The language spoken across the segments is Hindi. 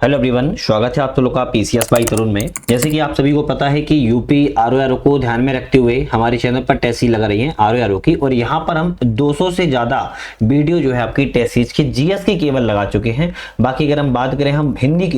हेलो एवरीवन, स्वागत है आप लोगों का पीसीएस बाई तरुण में। जैसे कि आप सभी को पता है कि यूपी आरओआरओ को ध्यान में रखते हुए हमारे चैनल पर टेस्ट सीरीज लगा रही है आरओआरओ की, और यहाँ पर हम 200 से ज्यादा वीडियो जो है आपकी टेस्ट सीरीज की जीएस की केवल लगा चुके हैं। बाकी अगर हम बात करें हम हिंदी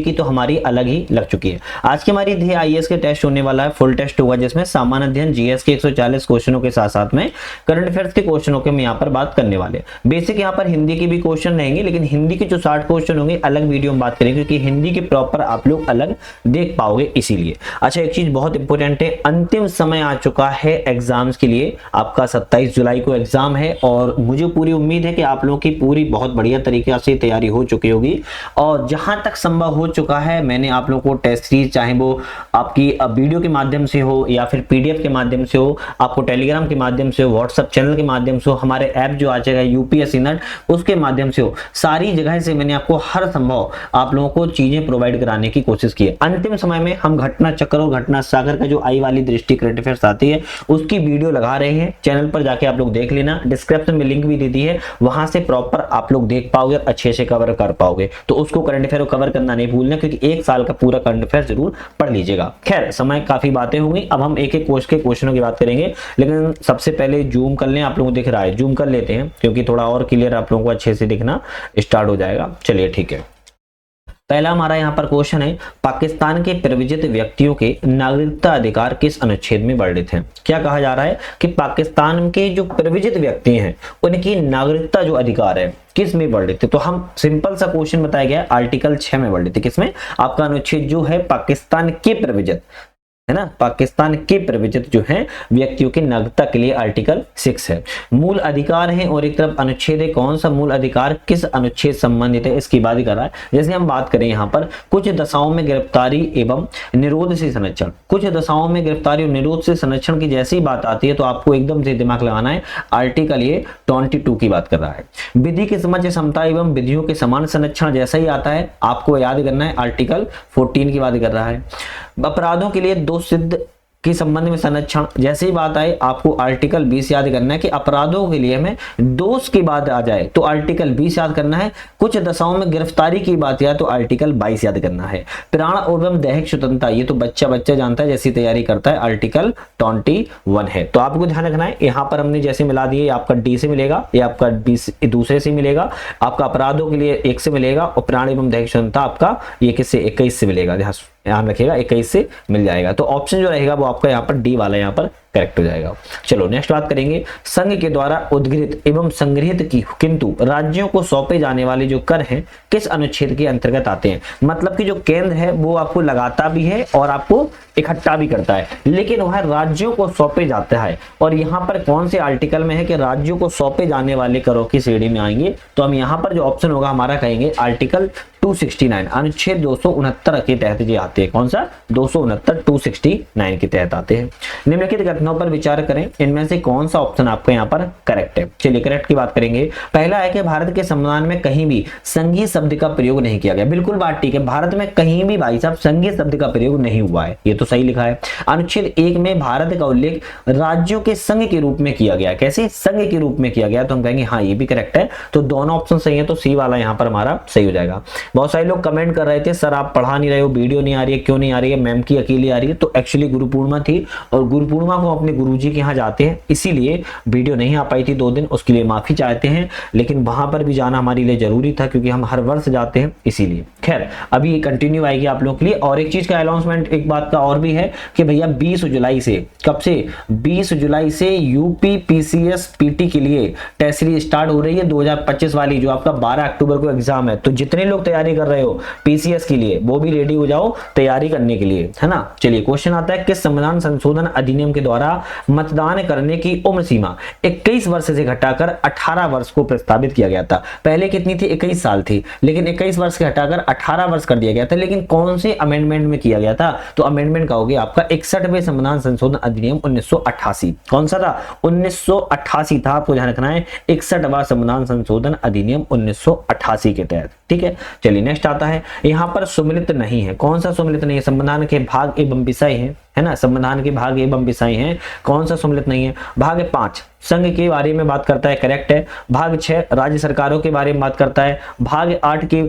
की तो हमारी अलग ही लग चुकी है। आज की हमारी ध्येय आईएएस के टेस्ट होने वाला है, फुल टेस्ट होगा जिसमें सामान्य अध्ययन जीएस के 140 क्वेश्चनों के साथ साथ में करंट अफेयर्स के क्वेश्चनों के हम यहाँ पर बात करने वाले। बेसिक यहाँ पर हिंदी के भी क्वेश्चन रहेंगे, लेकिन हिंदी के जो 60 क्वेश्चन होंगे अलग वीडियो में बात करेंगे, क्योंकि हिंदी के प्रॉपर आप लोग अलग देख पाओगे इसीलिए। अच्छा, एक चीज बहुत इंपॉर्टेंट है, अंतिम समय आ चुका है एग्जाम्स के लिए। आपका 27 जुलाई को एग्जाम है और मुझे पूरी उम्मीद है कि आप लोगों की पूरी बहुत बढ़िया तरीके से तैयारी हो चुकी होगी। और जहां तक संभव हो चुका है मैंने आप लोगों को टेस्ट सीरीज, चाहे वो आपकी वीडियो के माध्यम से हो या फिर पीडीएफ के माध्यम से हो, आपको टेलीग्राम के माध्यम से हो, व्हाट्सएप चैनल के माध्यम से हो, हमारे ऐप जो आ जाएगा यूपीएससी नट उसके माध्यम से हो, सारी जगह से मैंने आपको हर संभव आप लोगों को चीजें प्रोवाइड कराने की कोशिश की है। अंतिम समय में हम घटना चक्र और घटना सागर का जो आई वाली दृष्टि करंट अफेयर्स आती है उसकी वीडियो लगा रहे हैं। चैनल पर जाके आप लोग देख लेना, डिस्क्रिप्शन में लिंक भी दे दी है, वहां से प्रॉपर आप लोग देख पाओगे, अच्छे से कवर कर पाओगे। तो उसको करंट अफेयर को कवर करना नहीं भूलना, क्योंकि एक साल का पूरा करंट अफेयर जरूर पढ़ लीजिएगा। खैर, समय काफी बातें होंगी, अब हम एक एक कोर्स के क्वेश्चनों की बात करेंगे, लेकिन सबसे पहले जूम कर लें। आप लोगों को दिख रहा है, जूम कर लेते हैं क्योंकि थोड़ा और क्लियर आप लोगों को अच्छे से दिखना स्टार्ट हो जाएगा। चलिए ठीक है, पहला हमारा यहाँ पर क्वेश्चन है, पाकिस्तान के प्रव्रजित व्यक्तियों के नागरिकता अधिकार किस अनुच्छेद में वर्णित हैं? क्या कहा जा रहा है कि पाकिस्तान के जो प्रव्रजित व्यक्ति हैं उनकी नागरिकता जो अधिकार है किस में वर्णित है? तो हम सिंपल सा क्वेश्चन बताया गया है, आर्टिकल 6 में वर्णित है। किसमें? आपका अनुच्छेद जो है पाकिस्तान के प्रव्रजित है ना, पाकिस्तान के प्रव्रजित जो है व्यक्तियों की नागरिकता के लिए आर्टिकल 6 है। मूल अधिकार है और एक तरफ अनुच्छेद है, कौन सा मूल अधिकार किस अनुच्छेद संबंधित है इसकी बात कर रहा है। जैसे हम बात करें यहाँ पर कुछ दशाओं में गिरफ्तारी एवं निरोध से संरक्षण, कुछ दशाओं में गिरफ्तारी और निरोध से संरक्षण की जैसी बात आती है तो आपको एकदम से दिमाग लगाना है, आर्टिकल ये 22 की बात कर रहा है। विधि की समझ क्षमता एवं विधियों के समान संरक्षण जैसा ही आता है, आपको याद करना है, आर्टिकल 14 की बात कर रहा है। अपराधों के लिए दोष सिद्ध के संबंध में संरक्षण जैसे ही बात आए आपको आर्टिकल 20 याद करना है, कि अपराधों के लिए हमें दोष की बात आ जाए तो आर्टिकल 20 याद करना है। कुछ दशाओं में गिरफ्तारी की बात आए तो आर्टिकल 22 याद करना है। प्राण एवं दैहिक स्वतंत्रता, ये तो बच्चा जानता है, जैसी तैयारी करता है, आर्टिकल 21 है। तो आपको ध्यान रखना है, यहाँ पर हमने जैसे मिला दिए, आपका डी से मिलेगा, ये आपका 20 दूसरे से मिलेगा, आपका अपराधों के लिए 1 से मिलेगा, और प्राण एवं दैहिक स्वतंत्रता आपका ये किससे 21 से मिलेगा, ध्यान रखिएगा 21 से मिल जाएगा। तो ऑप्शन जो रहेगा वो आपका यहाँ पर डी वाला यहाँ पर करेक्ट हो जाएगा। चलो नेक्स्ट बात करेंगे, संघ के द्वारा उद्गृहित एवं संग्रहित की किंतु राज्यों को सौंपे जाने वाले जो कर हैं किस अनुच्छेद के अंतर्गत आते हैं? मतलब कि जो केंद्र है वो आपको लगाता भी है और आपको इकट्ठा भी करता है, लेकिन वह राज्यों को सौंपे जाता है। और यहाँ पर कौन से आर्टिकल में है कि राज्यों को सौंपे जाने वाले करों की श्रेणी में आएंगे? तो हम यहाँ पर जो ऑप्शन होगा हमारा कहेंगे आर्टिकल 269, अनुच्छेद 269 के तहत ये आते हैं। कौन सा? 269 269 के तहत आते हैं। निम्नलिखित घटनाओं पर विचार करें, इनमें से कौन सा ऑप्शन आपका यहाँ पर करेक्ट है? चलिए करेक्ट की बात करेंगे। पहला है कि भारत के संविधान में कहीं भी संघीय शब्द का प्रयोग नहीं किया गया। बिल्कुल बात ठीक है, भारत में कहीं भी भाई साहब संघीय शब्द का प्रयोग नहीं हुआ है, ये तो सही लिखा है। अनुच्छेद 1 में भारत का उल्लेख राज्यों के संघ के रूप में किया गया। कैसे? संघ के रूप में किया गया, तो हम कहेंगे हाँ ये भी करेक्ट है। तो दोनों ऑप्शन सही है, तो सी वाला यहाँ पर हमारा सही हो जाएगा। बहुत सारे लोग कमेंट कर रहे थे सर आप पढ़ा नहीं रहे हो, वीडियो नहीं आ रही है, क्यों नहीं आ रही है? मैम की अकेली आ रही है। तो एक्चुअली गुरु पूर्णिमा थी और गुरु पूर्णिमा को अपने गुरुजी के यहाँ जाते हैं, इसीलिए वीडियो नहीं आ पाई थी 2 दिन, उसके लिए माफी चाहते हैं। लेकिन वहां पर भी जाना हमारे लिए जरूरी था क्योंकि हम हर वर्ष जाते हैं इसीलिए। खैर अभी ये कंटिन्यू आएगी आप लोगों के लिए। और एक चीज का अनाउंसमेंट एक बात का और भी है कि भैया 20 जुलाई से, कब से? 20 जुलाई से यूपी पीसीएस पीटी के लिए टेस्ट सीरीज स्टार्ट हो रही है 2025 वाली, जो आपका 12 अक्टूबर को एग्जाम है। तो जितने लोग तैयारी कर रहे हो पीसीएस के लिए वो भी रेडी हो जाओ तैयारी करने के लिए, है ना। चलिए क्वेश्चन आता है, किस संविधान संशोधन अधिनियम के द्वारा मतदान करने की उम्र सीमा 21 वर्ष से घटाकर 18 वर्ष को प्रस्तावित किया गया था? पहले कितनी थी? 21 साल थी, लेकिन 21 वर्ष के हटाकर 18 वर्ष कर दिया गया था। लेकिन कौन से अमेंडमेंट में किया गया था? तो अमेंडमेंट का हो गया आपका 61वें संविधान संशोधन अधिनियम 1988। कौन सा था? 1988 था, आपको ध्यान रखना है, 61वां संविधान संशोधन अधिनियम 1988 के तहत। ठीक है, चलिए नेक्स्ट आता है, यहाँ पर सुमिलित नहीं है। कौन सा सुमिलित नहीं है? संविधान के भाग एवं विषय है, है ना, संविधान के भाग एवं विषय हैं, कौन सा सम्मिलित नहीं है। भाग 5 संघ के बारे में बात करता है, करेक्ट है। भाग 6 राज्य सरकारों के बारे में बात करता है। भाग 8 के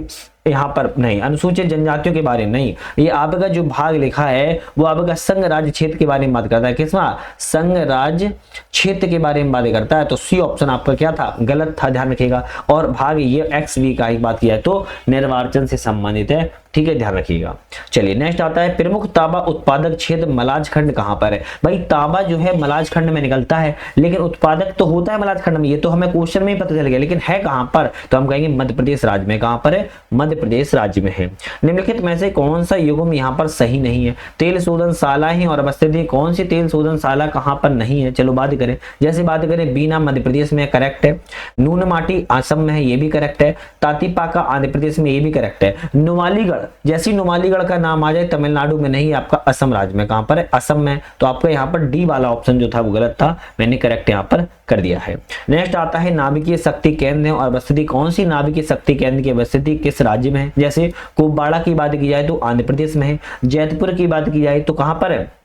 यहाँ पर नहीं, अनुसूचित जनजातियों के बारे में नहीं, ये आपका जो भाग लिखा है वो आपका संघ राज्य क्षेत्र के बारे में बात करता है। किसमें? संघ राज्य क्षेत्र के बारे में बात करता है। तो सी ऑप्शन आपका क्या था? गलत था, ध्यान रखिएगा। और भाग ये XV का ही बात किया है तो निर्वाचन से संबंधित है, ठीक है, ध्यान रखिएगा। चलिए नेक्स्ट आता है, प्रमुख तांबा उत्पादक क्षेत्र मलाज खंड कहां पर है? भाई तांबा जो है मलाज खंड में निकलता है, लेकिन उत्पादक तो होता है मलाज खंड में, ये तो हमें क्वेश्चन में ही पता चल गया, लेकिन है कहां पर? तो हम कहेंगे मध्य प्रदेश राज्य में। कहां पर है? मध्य प्रदेश राज्य में है। निम्नलिखित में से कौन सा युग्म यहाँ पर सही नहीं है? तेल शोधनशाला ही और अवस्थित है, कौन सी तेल शोधनशाला कहां पर नहीं है? चलो बात करें, जैसे बात करें बीना मध्य प्रदेश में, करेक्ट है। नून माटी असम में है, ये भी करेक्ट है। तातीपाका आंध्र प्रदेश में, ये भी करेक्ट है। नुमालीगढ़, जैसी नुमालीगढ़ का नाम आ जाए तमिलनाडु में नहीं, आपका असम राज्य में। कहां पर है? असम में। तो आपका यहाँ पर डी वाला ऑप्शन जो था वो गलत था, मैंने करेक्ट यहाँ पर कर दिया है। नेक्स्ट आता है नाभिकीय शक्ति केंद्र और अवस्थिति, कौन सी नाभिकीय शक्ति केंद्र की अवस्थिति किस राज्य में है? जैसे कुपवाड़ा की बात की जाए तो आंध्र प्रदेश में है। जैतपुर की बात की जाए तो कहां पर है?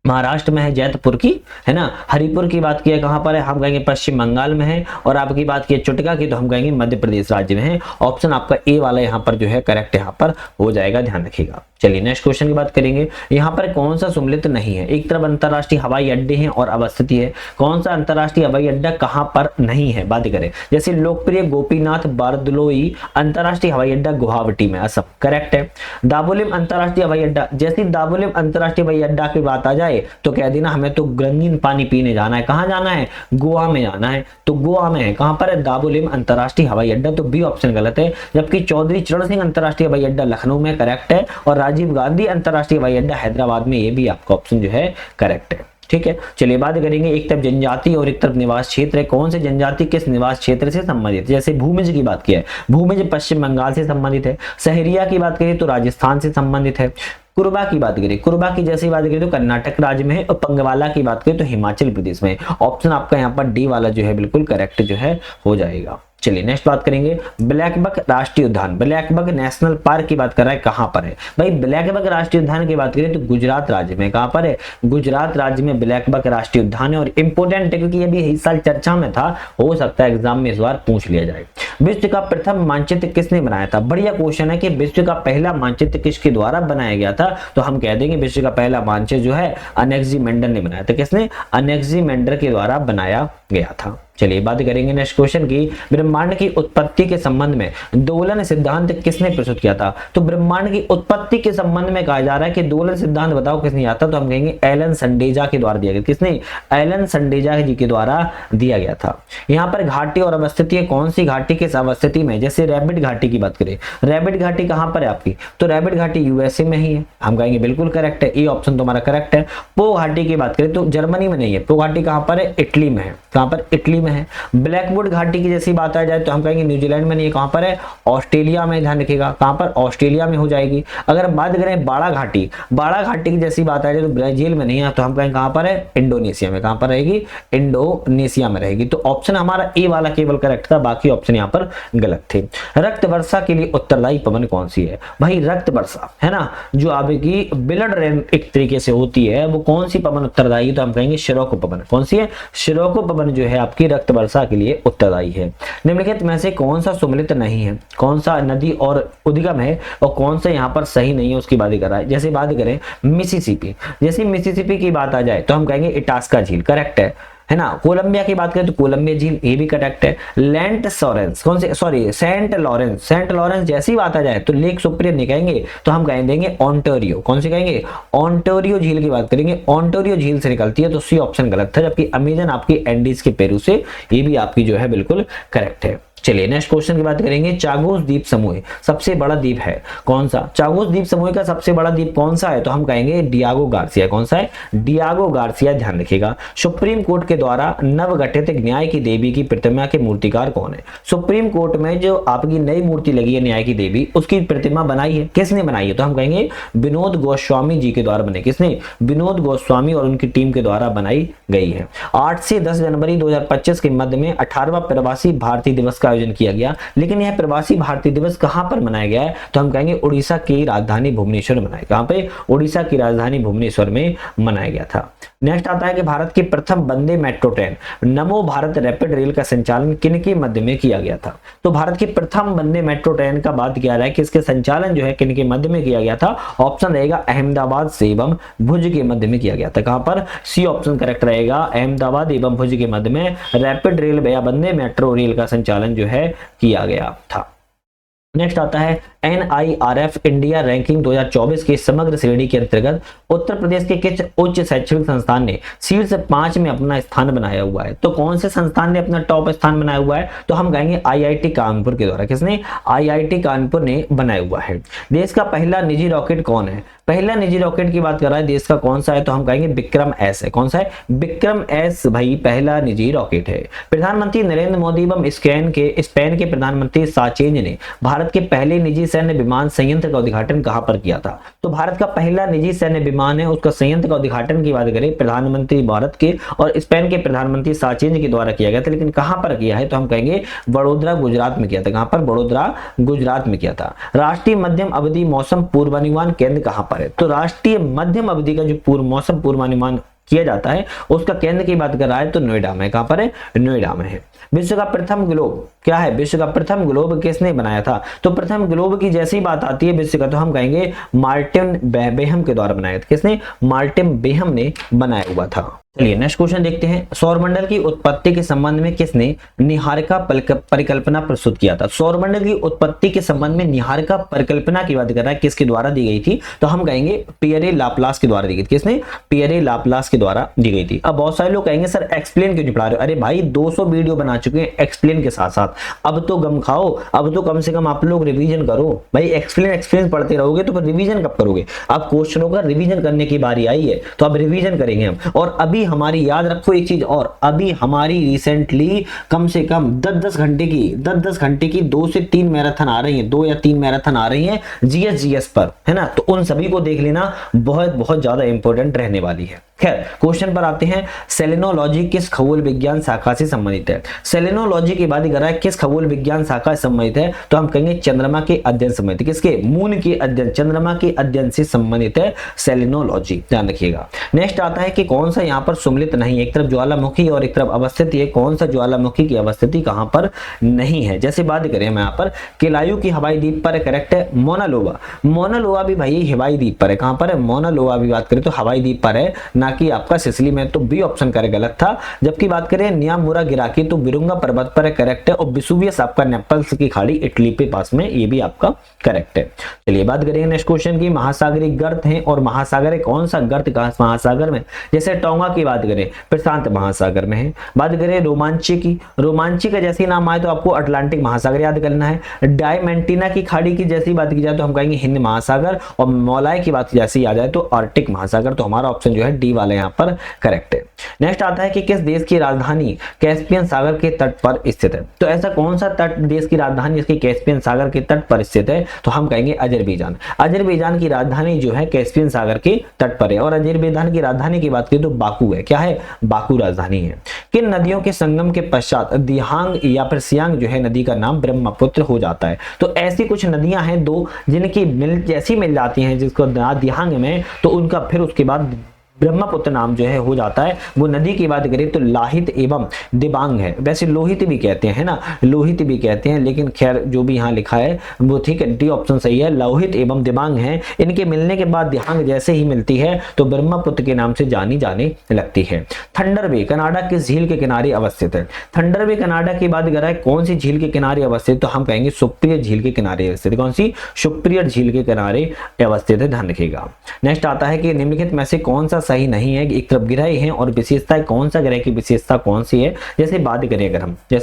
महाराष्ट्र में है जैतपुर की, है ना। हरिपुर की बात किया कहां पर है? हम कहेंगे पश्चिम बंगाल में है। और आपकी बात की चुटका की तो हम कहेंगे मध्य प्रदेश राज्य में है। ऑप्शन आपका ए वाला यहाँ पर जो है करेक्ट यहाँ पर हो जाएगा, ध्यान रखिएगा। चलिए नेक्स्ट क्वेश्चन की बात करेंगे, यहाँ पर कौन सा सम्मिलित नहीं है? एक तरफ अंतरराष्ट्रीय हवाई अड्डे हैं और अवस्थिति है, कौन सा अंतरराष्ट्रीय हवाई अड्डा कहां पर नहीं है? बात करें जैसे लोकप्रिय गोपीनाथ बारदलोई अंतरराष्ट्रीय हवाई अड्डा गुवाहाटी में, असम, करेक्ट है। दाबोलिम अंतरराष्ट्रीय हवाई अड्डा, जैसे दाबोलिम अंतरराष्ट्रीय हवाई अड्डा की बात आ जाए तो कह देना हमें तो रंगीन पानी पीने जाना है। कहां जाना है? गोवा में जाना है, तो गोवा में है। कहां पर है? दाबोलिम अंतरराष्ट्रीय हवाई अड्डा, तो बी ऑप्शन गलत है। जबकि चौधरी चरण सिंह अंतरराष्ट्रीय हवाई अड्डा लखनऊ में, करेक्ट है। और राजीव गांधी अंतरराष्ट्रीय हवाई अड्डा हैदराबाद में, ये भी आपका ऑप्शन जो है करेक्ट है, ठीक है। चलिए बात करेंगे, एक तरफ जनजाति और एक तरफ निवास क्षेत्र है, कौन से जनजाति किस निवास क्षेत्र से संबंधित? जैसे भूमिज की बात किया है, भूमिज पश्चिम बंगाल से संबंधित है। सहरिया की बात करें तो राजस्थान से संबंधित है। कुरबा की बात करें, कुरबा की जैसी बात करें तो कर्नाटक राज्य में है। और पंगवाला की बात करें तो हिमाचल प्रदेश में। ऑप्शन आपका यहाँ पर डी वाला जो है बिल्कुल करेक्ट जो है हो जाएगा। चलिए नेक्स्ट बात करेंगे, ब्लैकबक राष्ट्रीय उद्यान, ब्लैकबक नेशनल पार्क की बात कर रहा है, कहां पर है? भाई ब्लैकबक राष्ट्रीय उद्यान की बात करें तो गुजरात राज्य में। कहां पर है? गुजरात राज्य में ब्लैकबक राष्ट्रीय उद्यान है। और इंपोर्टेंट है क्योंकि ये भी इस साल चर्चा में था, हो सकता है एग्जाम में इस बार पूछ लिया जाए। विश्व का प्रथम मानचित्र किसने बनाया था? बढ़िया क्वेश्चन है कि विश्व का पहला मानचित्र किसके द्वारा बनाया गया था? तो हम कह देंगे विश्व का पहला मानचित्र जो है अनेक्सिमेंडर ने बनाया था। किसने? अनेक्सिमेंडर के द्वारा बनाया गया था। चलिए बात करेंगे नेक्स्ट क्वेश्चन की, ब्रह्मांड की उत्पत्ति के संबंध में दोलन सिद्धांत किसने प्रस्तुत किया था? तो ब्रह्मांड की उत्पत्ति के संबंध में कहा जा रहा है कि दोलन सिद्धांत बताओ किसने आता, तो हम कहेंगे एलन संडेजा के द्वारा दिया गया। किसने? एलन संडेजा जी के द्वारा दिया गया था। यहाँ पर घाटी और अवस्थिति है, कौन सी घाटी किस अवस्थिति में? जैसे रैबिट घाटी की बात करें, रैबिट घाटी कहां पर है आपकी? तो रैबिट घाटी यूएसए में ही है, हम कहेंगे बिल्कुल करेक्ट है, ए ऑप्शन तुम्हारा करेक्ट है। पो घाटी की बात करें तो जर्मनी में नहीं है, पो घाटी कहां पर है? इटली में है। कहां पर? इटली में है। ब्लैकवुड घाटी की जैसी बात आ जाए तो हम कहेंगे न्यूजीलैंड में नहीं है, कहां पर है? ऑस्ट्रेलिया में, ध्यान रखिएगा, कहां पर? ऑस्ट्रेलिया में हो जाएगी। अगर बात करें बाड़ा घाटी, बाड़ा घाटी की जैसी बात आ जाए तो ब्राजील में नहीं है, तो हम कहेंगे कहां पर है? इंडोनेशिया में। कहां पर रहेगी? इंडोनेशिया में रहेगी। तो ऑप्शन हमारा ए वाला केवल करेक्ट था, बाकी ऑप्शन यहाँ पर गलत थे। रक्त वर्षा के लिए उत्तरदायी पवन कौन सी है? भाई रक्त वर्षा है ना, जो आपकी ब्लड रेन एक तरीके से होती है, वो कौन सी पवन उत्तरदायी? तो हम कहेंगे शिरोको पवन। कौन सी है? शिरोको पवन जो है आपकी रक्त वर्षा के लिए उत्तरदायी है। निम्नलिखित में से कौन सा सम्मिलित नहीं है? कौन सा नदी और उद्गम है और कौन सा यहाँ पर सही नहीं है उसकी बात कर रहा है। जैसे बात करें मिसिसिपी, जैसे मिसिसिपी की बात आ जाए तो हम कहेंगे इटास्का झील, करेक्ट है ना। कोलंबिया की बात करें तो कोलंबिया झील, ये भी करेक्ट है। लेंट सॉरेंस, कौन से? Sorry Saint Lawrence, Saint Lawrence जैसी बात आ जाए तो लेक सुप्रियर नहीं कहेंगे, तो हम कह देंगे ऑन्टारियो। कौन से कहेंगे? ऑन्टारियो झील की बात करेंगे, ऑन्टारियो झील से निकलती है, तो सी ऑप्शन गलत था। जबकि अमेजन आपकी एंडीज के पेरू से, ये भी आपकी जो है बिल्कुल करेक्ट है। चलिए नेक्स्ट क्वेश्चन की बात करेंगे, चागोस द्वीप समूह सबसे बड़ा द्वीप है कौन सा? चागोस द्वीप समूह का सबसे बड़ा द्वीप कौन सा है? तो हम कहेंगे डियागो गार्सिया। कौन सा है? डियागो गार्सिया, ध्यान रखिएगा। सुप्रीम कोर्ट के द्वारा नवगठित न्याय की देवी की प्रतिमा के मूर्तिकार कौन है? सुप्रीम कोर्ट में जो आपकी नई मूर्ति लगी है न्याय की देवी, उसकी प्रतिमा बनाई है, किसने बनाई है? तो हम कहेंगे विनोद गोस्वामी जी के द्वारा बने। किसने? विनोद गोस्वामी और उनकी टीम के द्वारा बनाई गई है। 8 से 10 जनवरी 2025 के मध्य में 18वां प्रवासी भारतीय दिवस का आयोजन किया गया। लेकिन यह प्रवासी भारतीय दिवस कहां पर मनाया गया है, तो हम कहेंगे उड़ीसा की राजधानी भुवनेश्वर में मनाया। कहां पे? उड़ीसा की राजधानी भुवनेश्वर में मनाया गया था। नेक्स्ट आता है कि भारत की प्रथम वंदे मेट्रो ट्रेन नमो भारत रैपिड रेल का संचालन किनके मध्य में किया गया था? तो भारत की प्रथम वंदे मेट्रो ट्रेन का बात किया रहा है कि इसके संचालन जो है किनके मध्य में किया गया था? ऑप्शन रहेगा अहमदाबाद से एवं भुज के मध्य में किया गया था। कहां पर? सी ऑप्शन करेक्ट रहेगा, अहमदाबाद एवं भुज के मध्य में रैपिड रेल या वंदे मेट्रो रेल का संचालन जो है किया गया था। नेक्स्ट आता है NIRF इंडिया रैंकिंग 2024 की समग्र श्रेणी के अंतर्गत उत्तर प्रदेश के किस उच्च शैक्षणिक संस्थान ने शीर्ष 5 में अपना स्थान बनाया हुआ है? तो कौन से संस्थान ने अपना टॉप स्थान बनाया हुआ है? तो हम कहेंगे IIT कानपुर के द्वारा। किसने? IIT कानपुर ने बनाया हुआ है। देश का पहला निजी रॉकेट कौन है? पहला निजी रॉकेट की बात कर रहा है देश का कौन सा है? तो हम कहेंगे विक्रम एस है। कौन सा है? विक्रम एस भाई पहला निजी रॉकेट है। प्रधानमंत्री नरेंद्र मोदी एवं स्पेन के प्रधानमंत्री साचेज ने भारत के पहले निजी सैन्य विमान संयंत्र का उद्घाटन कहां पर किया था? तो भारत का पहला निजी सैन्य विमान है, उसका संयंत्र का उद्घाटन की बात करें प्रधानमंत्री भारत के और स्पेन के प्रधानमंत्री साचेज के द्वारा किया गया था। लेकिन कहां पर किया है? तो हम कहेंगे वडोदरा गुजरात में किया था। कहां पर? वडोदरा गुजरात में किया था। राष्ट्रीय मध्यम अवधि मौसम पूर्वानुमान केंद्र कहां पर है? तो राष्ट्रीय मध्यम अवधि का जो मौसम पूर्वानुमान किया जाता है उसका केंद्र की बात कर रहा है तो नोएडा में। कहां पर है? नोएडा में है। विश्व का प्रथम ग्लोब क्या है? विश्व का प्रथम ग्लोब किसने बनाया था? तो प्रथम ग्लोब की जैसी बात आती है विश्व का तो हम कहेंगे मार्टिन बेहम के द्वारा बनाया था। किसने? मार्टिन बेहम ने बनाया हुआ था। चलिए नेक्स्ट क्वेश्चन देखते हैं। सौरमंडल की उत्पत्ति के संबंध में किसने निहारिका परिकल्पना प्रस्तुत किया था? सौरमंडल की उत्पत्ति के संबंध में निहारिका परिकल्पना की बात कर रहा है, किसके द्वारा दी गई थी? तो हम कहेंगे पियरे लाप्लास के द्वारा दी गई थी। किसने? पियरे लाप्लास के द्वारा दी गई थी। अब बहुत सारे लोग कहेंगे सर एक्सप्लेन क्यों नहीं पढ़ा रहे हो? अरे भाई 200 वीडियो बना चुके हैं एक्सप्लेन के साथ साथ, अब तो गम खाओ, अब तो कम से कम आप लोग रिवीजन करो। भाई एक्सप्लेन पढ़ते रहोगे तो फिर रिवीजन कब करोगे? अब क्वेश्चनों का रिवीजन करने की बारी आई है तो अब रिवीजन करेंगे हम। और अभी हमारी याद रखो एक चीज और, अभी हमारी रिसेंटली कम से कम 10-10 घंटे की 2 से 3 मैराथन आ रही है, 2 या 3 मैराथन आ रही है जीएस पर, है ना? तो उन सभी को देख लेना, बहुत ज्यादा इंपॉर्टेंट रहने वाली है। खैर क्वेश्चन पर आते हैं। सेलेनोलॉजी किस खगोल विज्ञान शाखा से संबंधित है? सेलेनोलॉजी की बात कर रहा है किस खगोल विज्ञान शाखा से संबंधित है? तो हम कहेंगे चंद्रमा के अध्ययन संबंधित। किसके? मून के अध्ययन, चंद्रमा के अध्ययन से संबंधित है सेलेनोलॉजी, ध्यान रखिएगा। नेक्स्ट आता है कि कौन सा यहाँ पर सुमिलित नहीं, एक तरफ ज्वालामुखी और एक तरफ अवस्थिति है, कौन सा ज्वालामुखी की अवस्थिति कहां पर नहीं है? जैसे बात करें हम यहाँ पर केलायू की हवाई द्वीप पर, करेक्ट है। मोनालोवा भी भाई हवाई द्वीप पर है। कहां पर है? मोनालोवा भी बात करें तो हवाई द्वीप पर है, ना कि आपका सिसिली में। तो बी ऑप्शन करेक्ट गलत था। जबकि बात करें नियामुरा गिराकी तो बिरुंगा पर्वत पर है, करेक्ट है। और विसुवियस आपका नेपल्स की खाड़ी इटली पे पास में, ये भी आपका करेक्ट है। चलिए बात करेंगे नेक्स्ट क्वेश्चन की। महासागरीय गर्त है और महासागर है, कौन सा गर्त कहां महासागर में? जैसे टोंगा की बात करें प्रशांत महासागर में है। बात करें रोमांची की, रोमांची का जैसे नाम आए तो आपको अटलांटिक महासागर याद करना है। डायमेंटिना की खाड़ी की जैसी बात की जाए तो हम कहेंगे हिंद महासागर, और मौलाय की बात जैसी आ जाए तो आर्कटिक महासागर। तो हमारा ऑप्शन जो है डी वाला यहाँ पर करेक्ट है। नेक्स्ट आता है कि किस देश की राजधानी कैस्पियन सागर के तट पर स्थित है? तो ऐसा कौन सा तट देश की राजधानी जिसकी कैस्पियन सागर के तट पर स्थित है? तो हम कहेंगे अजरबैजान। अजरबैजान की राजधानी जो है कैस्पियन सागर के तट पर है। और अजरबैजान की राजधानी की बात करें तो बाकू है। क्या है? बाकू राजधानी है। किन नदियों के संगम के पश्चात दिहांग या फिर सियांग जो है नदी का नाम ब्रह्मपुत्र हो जाता है? तो ऐसी कुछ नदियां हैं दो जिनकी जैसी मिल जाती हैं जिसको दिहांग में, तो उनका फिर उसके बाद ब्रह्मपुत्र नाम जो है हो जाता है। वो नदी की बात करें तो लाहित एवं दिबांग है। वैसे लोहित भी कहते हैं ना, लोहित भी कहते हैं, लेकिन खैर जो भी यहाँ लिखा है वो ठीक है, डी ऑप्शन सही है। लोहित एवं दिबांग है, इनके मिलने के बाद दिहांग जैसे ही मिलती है तो ब्रह्मपुत्र के नाम से जानी जाने लगती है। थंडर बे कनाडा किस झील के किनारे अवस्थित है? थंडर बे कनाडा की बात कर रहा है कौन सी झील के किनारे अवस्थित? तो हम कहेंगे सुप्रियर झील के किनारे अवस्थित। कौन सी? सुप्रियर झील के किनारे अवस्थित है, ध्यान रखिएगा। नेक्स्ट आता है कि निम्नलिखित में से कौन सा सही नहीं है? एक तरफ ग्रह है और विशेषता कौन सा ग्रह की विशेषता कौन सी है? जैसे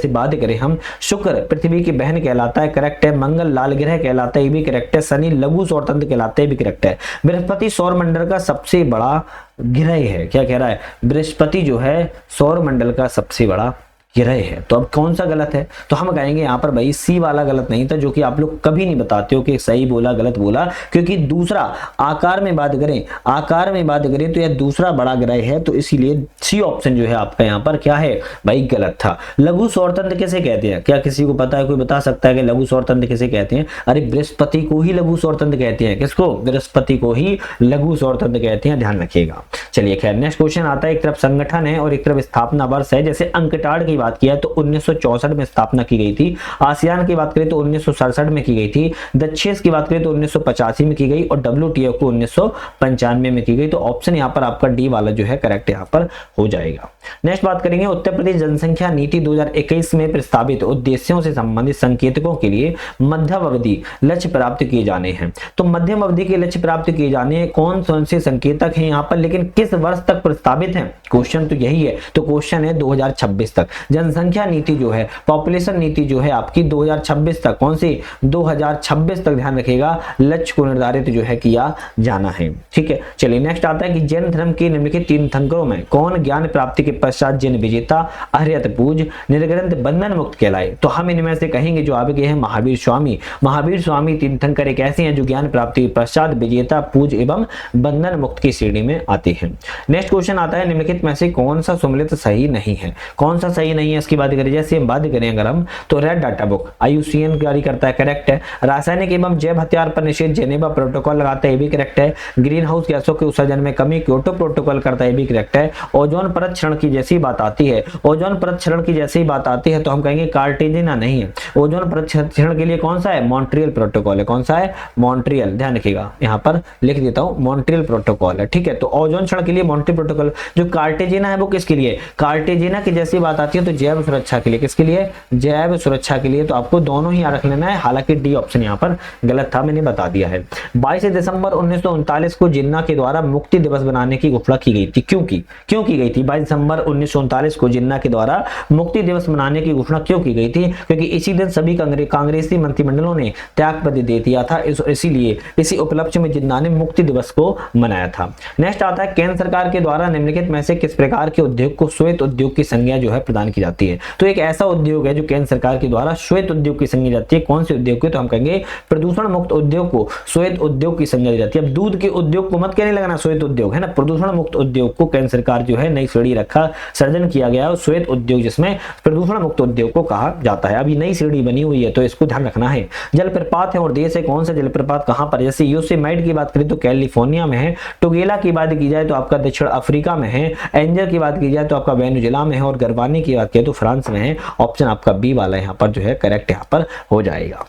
बात करें हम शुक्र पृथ्वी की बहन कहलाता है, करेक्ट है। मंगल लाल ग्रह कहलाता है, ये भी करेक्ट है। शनि लघु सौर तंत्र कहलाता है, भी करेक्ट है। बृहस्पति सौर मंडल का सबसे बड़ा ग्रह है। क्या कह रहा है? बृहस्पति जो है सौर मंडल का सबसे बड़ा ये रहे है। तो अब कौन सा गलत है? तो हम कहेंगे यहाँ पर भाई सी वाला गलत नहीं था, जो कि आप लोग कभी नहीं बताते हो कि सही बोला गलत बोला, क्योंकि दूसरा आकार में बात करें तो यह दूसरा बड़ा ग्रह है, तो इसीलिए सी ऑप्शन जो है आपका यहाँ पर क्या है भाई गलत था। लघु सौरतंत्र किसे कहते हैं? क्या किसी को पता है? कोई बता सकता है कि लघु सौरतंत्र किसे कहते हैं? अरे बृहस्पति को ही लघु सौरतंत्र कहते हैं। किसको? बृहस्पति को ही लघु सौरतंत्र कहते हैं, ध्यान रखिएगा। चलिए खैर, नेक्स्ट क्वेश्चन आता है। एक तरफ संगठन है और एक तरफ स्थापना वर्ष है। जैसे अंकटाड की बात किया तो 1964 में स्थापना की गई थी। आसियान की बात करें तो 1967 में की गई थी। दक्षेस की बात करें तो 1985 में की गई और WTO को 1995 में की गई। तो ऑप्शन यहाँ पर आपका डी वाला जो है करेक्ट यहाँ पर हो जाएगा। नेक्स्ट बात करेंगे, उत्तर प्रदेश जनसंख्या नीति 2021 में प्रस्तावित उद्देश्यों से संबंधित संकेतकों के लिए मध्यावधि लक्ष्य प्राप्त किए जाने हैं। तो मध्यम अवधि के लक्ष्य प्राप्त किए जाने कौन से संकेतक हैं यहाँ पर, लेकिन किस वर्ष तक प्रस्तावित है? क्वेश्चन तो यही है। तो क्वेश्चन है 2026 तक। जनसंख्या नीति जो है, पॉपुलेशन नीति जो है आपकी 2026 तक, कौन सी? 2026 तक, ध्यान रखिएगा, लक्ष्य को निर्धारित जो है किया जाना है। ठीक है, चलिए नेक्स्ट आता है कि जैन धर्म के निम्नलिखित तीर्थंकरों में कौन ज्ञान प्राप्ति के पश्चात जैन विजेता, आर्यत पूज, निर्ग्रंथ, बंधन मुक्त कहलाए? तो हम इनमें से कहेंगे जो आपके हैं महावीर स्वामी। महावीर स्वामी तीर्थंकर एक ऐसे हैं जो ज्ञान प्राप्ति के पश्चात विजेता, पूज एवं बंधन मुक्त की श्रेणी में आते हैं। नेक्स्ट क्वेश्चन आता है, निम्नलिखित में से कौन सा सम्मिलित सही नहीं है? कौन सा सही नहीं है इसकी बात करें, जैसे हम बात करें अगर हम, तो रेड डाटा बुक IUCN जारी करता है, करेक्ट है। रासायनिक एवं जैव हथियार पर निषेध जेनेवा प्रोटोकॉल लगाता है, ये भी करेक्ट है। ग्रीन हाउस गैसों के उत्सर्जन में कमी क्योटो प्रोटोकॉल करता है, ये भी करेक्ट है। ओजोन परत क्षरण की जैसी बात आती है, ओजोन परत क्षरण की जैसी बात आती है तो हम कहेंगे कार्टेजिना नहीं है। ओजोन परत क्षरण के लिए कौन सा है? मॉन्ट्रियल प्रोटोकॉल है। कौन सा है? मॉन्ट्रियल, ध्यान रखिएगा, यहाँ पर लिख देता हूं, मॉन्ट्रियल प्रोटोकॉल है। ठीक है, तो ओजोन क्षरण के लिए मॉन्ट्रियल प्रोटोकॉल। जो कार्टेजिना है वो किसके लिए? कार्टेजिना की जैसी बात आती है तो जैव सुरक्षा के लिए। किसके लिए? जैव सुरक्षा के लिए। तो आपको दोनों ही याद रख लेना है, हालांकि डी ऑप्शन यहाँ पर गलत था, मैंने बता दिया है। 22 दिसंबर 1939 को जिन्ना के द्वारा मुक्ति दिवस बनाने की घोषणा की गई थी। क्यों की गई थी? 22 दिसंबर 1939 को जिन्ना के द्वारा मुक्ति दिवस मनाने की घोषणा क्यों की गई थी? क्योंकि इसी दिन सभी कांग्रेसी मंत्रिमंडलों ने त्यागपत्र दे दिया था, इसीलिए इसी उपलक्ष्य में जिन्ना ने मुक्ति दिवस को मनाया था। नेक्स्ट आता है, केंद्र सरकार के द्वारा निम्नलिखित में से किस प्रकार के उद्योग को श्वेत उद्योग की संज्ञा जो है प्रदान की जाती है? तो एक ऐसा उद्योग है जो केंद्र सरकार के द्वारा श्वेत उद्योग की संज्ञा जाती है। कौन से उद्योग की? तो हम कहेंगे प्रदूषण मुक्त उद्योग को श्वेत उद्योग की संज्ञा दी जाती है। अब दूध के उद्योग को मत कहने लगना श्वेत उद्योग, है ना। प्रदूषण मुक्त उद्योग को केंद्र सरकार जो है नई श्रेणी रखा, सर्जन किया गया है श्वेत उद्योग, जिसमें प्रदूषण मुक्त उद्योग को कहा जाता है। अभी नई श्रेणी बनी हुई है तो इसको ध्यान रखना है। जलप्रपात है और देश है, कौन सा जलप्रपात कहां पर? जैसे योसेमाइट की बात करें तो कैलिफोर्निया में है। टुगेला की बात की जाए तो आपका दक्षिण अफ्रीका में है। एंजल की बात की जाए तो आपका वेनेजुएला में है और गरवानी की बात करें तो फ्रांस में है। ऑप्शन आपका बी वाला यहाँ पर जो है करेक्ट यहाँ पर हो जाएगा।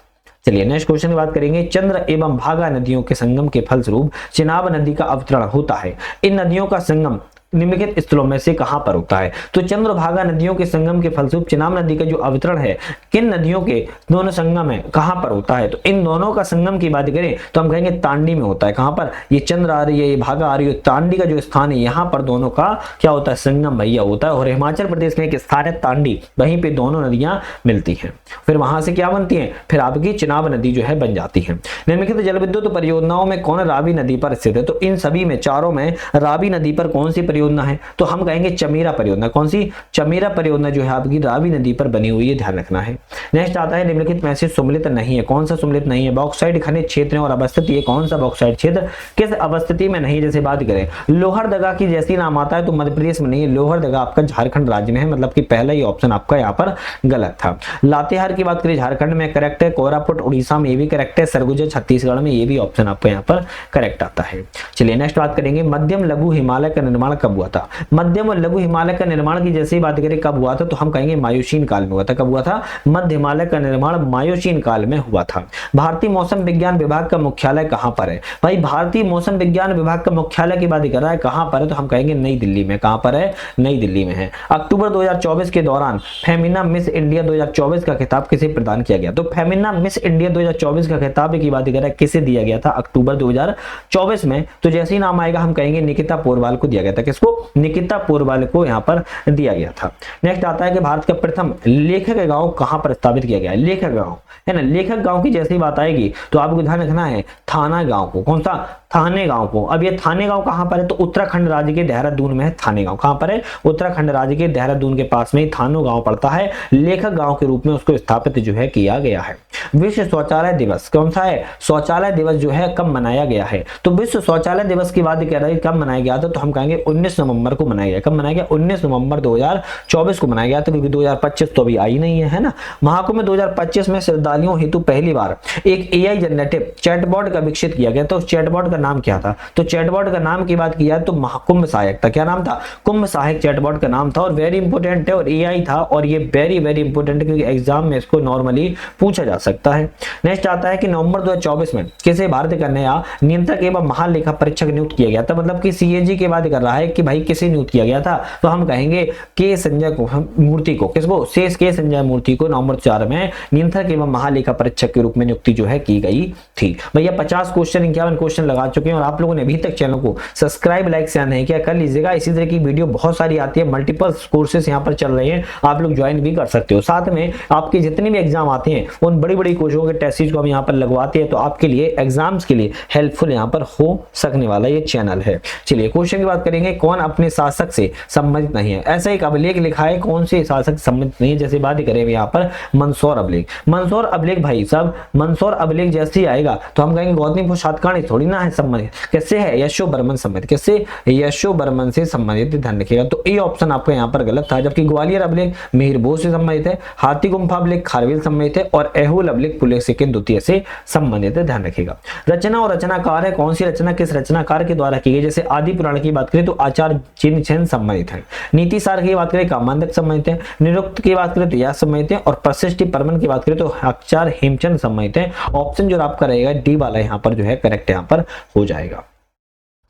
चलिए नेक्स्ट क्वेश्चन की बात करेंगे। चंद्र एवं भागा नदियों के संगम के फलस्वरूप चिनाब नदी का अवतरण होता है। इन नदियों का संगम निम्नलिखित स्थलों में से कहां पर होता है? तो चंद्रभागा नदियों के संगम के फलस्वरूप चिनाब नदी का जो अवतरण है किन नदियों के दोनों संगम है कहां पर होता है? तो इन दोनों का संगम की बात करें तो हम कहेंगे तांडी में होता है। कहां पर? ये चंद्र आ रही है, ये भागा आ रही है, तांडी का जो स्थान है यहाँ पर दोनों का क्या होता है? संगम भैया होता है। और हिमाचल प्रदेश में एक स्थान है तांडी, वहीं पे दोनों नदियां मिलती हैं। फिर वहां से क्या बनती है? फिर आपकी चिनाब नदी जो है बन जाती है। निम्नलिखित जल विद्युत परियोजनाओं में कौन रावी नदी पर स्थित है? तो इन सभी में, चारों में रावी नदी पर कौन सी परियोजना है? तो हम कहेंगे चमेरा परियोजना। कौन सी? चमेरा परियोजना जो है आपकी रावी नदी पर बनी हुई है, ध्यान रखना है। नेक्स्ट आता है, निम्नलिखित में से सम्मिलित नहीं है। कौन सा सम्मिलित नहीं है? बॉक्साइट खनिज क्षेत्र और अवस्थित, ये कौन सा बॉक्साइट क्षेत्र किस अवस्थिति में नहीं? जैसे बात करें लोहरदगा की जैसी नाम आता है तो मध्य प्रदेश में नहीं है, लोहरदगा आपका झारखंड राज्य में है, मतलब कि पहला ही ऑप्शन आपका यहाँ पर गलत था। लातेहार की बात करें झारखंड में, करेक्ट है। कोरापुट उड़ीसा में, ये भी करेक्ट है। सरगुजा छत्तीसगढ़ में, ये भी ऑप्शन आपका यहाँ पर करेक्ट आता है। चलिए नेक्स्ट बात करेंगे, मध्यम लघु हिमालय का निर्माण कब हुआ था? मध्यम और लघु हिमालय का निर्माण की जैसे ही बात करें कब हुआ था तो हम कहेंगे मायोसीन काल में हुआ था। कब हुआ था? मध्य हिमालय का निर्माण मायोसीन काल में हुआ था। भारतीय मौसम विज्ञान विभाग का मुख्यालय कहां पर है? भाई भारतीय मौसम विज्ञान विभाग का मुख्यालय की बात कर रहा है, कहां पर है? तो हम कहेंगे नई दिल्ली में। कहां पर है? नई दिल्ली में है। अक्टूबर 2024 के दौरान फेमिना मिस इंडिया 2024 का खिताब किसे प्रदान किया गया? तो फेमिना मिस इंडिया 2024 का खिताब की बात कर रहा है, किसे दिया गया था अक्टूबर 2024 में? तो जैसे ही नाम आएगा हम कहेंगे निकिता पोरवाल को दिया गया था। किसको, निकिता पोरवाल को यहाँ पर दिया गया था। नेक्स्ट आता है कि भारत का प्रथम लेखक गांव कहां पर स्थापित किया गया है, लेखक गांव है ना। लेखक गांव की जैसी बात आएगी तो आपको ध्यान रखना है थाना गांव को, कौन सा, थाने गांव को। अब ये थाने गांव कहां पर है, तो उत्तराखंड राज्य के देहरादून में है थाने गांव। कहां पर है, उत्तराखंड राज्य के देहरादून के पास में ही थानो गांव पड़ता है। लेखक गांव के रूप में उसको स्थापित जो है किया गया है। विश्व शौचालय दिवस कौन सा है, शौचालय दिवस जो है कब मनाया गया है, तो विश्व शौचालय दिवस की बात कह रहे हैं कब मनाया गया था, तो हम कहेंगे 19 नवंबर को मनाया गया। कब मनाया गया, 19 नवंबर 2024 को मनाया गया था, क्योंकि 2025 तो अभी आई नहीं है ना। महाकुंभ 2025 में श्रद्धालुओं हेतु पहली बार एक एआई जनरेटिव चैटबॉट का विकसित किया गया। तो चैटबॉट का नाम क्या था, तो चैटबॉट का नाम की बात किया तो महाकुंभ सहायक था। क्या नाम था, कुंभ सहायक चैटबॉट का नाम था, और वेरी इंपोर्टेंट है और एआई था, और ये वेरी वेरी इंपोर्टेंट क्योंकि एग्जाम में इसको नॉर्मली पूछा जा सकता है। नेक्स्ट आता है कि नवंबर 2024 में किसे भारत का नया नियंत्रक एवं महालेखा परीक्षक नियुक्त किया गया था। मतलब कि सीएजी की बात कर रहा है कि भाई किसे नियुक्त किया गया था, तो हम कहेंगे के संजय को, मूर्ति को, किसको, शेष के संजय मूर्ति को नवंबर 4 में नियंत्रक एवं महालेखा परीक्षक के रूप में नियुक्ति जो है की गई थी। भैया 50 क्वेश्चन 51 क्वेश्चन लगा चुके हैं, और आप लोगों ने अभी तक चैनल को सब्सक्राइब लाइक शेयर नहीं किया, कर लीजिएगा। इसी तरह की वीडियो बहुत सारी आती है, मल्टीपल कोर्सेस यहाँ पर चल रहे हैं, आप लोग ज्वाइन भी कर सकते हो। साथ में आपके जितने भी एग्जाम आते हैं उन बड़ी बड़ी कोर्सों के टेस्ट सीरीज को हम यहाँ पर लगवाते हैं, तो आपके लिए एग्जाम्स के लिए हेल्पफुल यहाँ पर हो सकने वाला ये चैनल है। चलिए क्वेश्चन की बात करेंगे, कौन अपने शासक से संबंधित नहीं है। ऐसा एक अभिलेख लिखा है, कौन से शासक संबंधित नहीं है, जैसे बात करें यहाँ पर मंदसौर अभिलेख। मंदसौर अभिलेख भाई साहब, मंदसौर अभिलेख जैसे ही आएगा तो हम कहेंगे गौतमीपुर सातकर्णी थोड़ी ना है संबंधित, किससे है, यशो बर्मन संबंधित, किससे, यशो बर्मन से संबंधित, ध्यान रखिएगा। तो ए ऑप्शन आपका यहाँ पर गलत था, जबकि ग्वालियर अभिलेख मिहिर बोस से संबंधित है, हाथी गुम्फा अभिलेख खारवेल संबंधित है, और एहुल अभिलेख पुलकेशिन द्वितीय से संबंधित है, ध्यान रखिएगा। रचना और रचनाकार है, कौन सी रचना किस रचनाकार के द्वारा की गई, जैसे आदि पुराण की बात करें तो आचार्य चिनचैन संबंधित है, नीति सार की बात करें कामांधक संबंधित है, निरुक्त की बात करें तो यह संबंधित है, और प्रशिष्टि परमन की बात करें तो आचार्य हेमचंद संबंधित है। ऑप्शन जो आपका रहेगा डी वाला यहाँ पर जो है करेक्ट यहाँ पर हो जाएगा।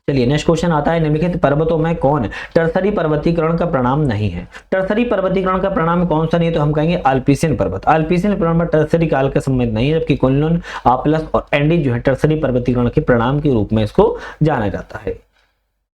चलिए नेक्स्ट क्वेश्चन आता है, निम्नलिखित पर्वतों में कौन टरसरी पर्वतीकरण का परिणाम नहीं है। टरसरी पर्वतीकरण का परिणाम कौन सा नहीं है, तो हम कहेंगे अल्पीसियन पर्वत। अल्पीसियन पर्वत में टरसरी काल का संबंध नहीं है, जबकि कुनलुन, आप्लस और एंडीज जो है टरसरी पर्वतीकरण के परिणाम के रूप में इसको जाना जाता है।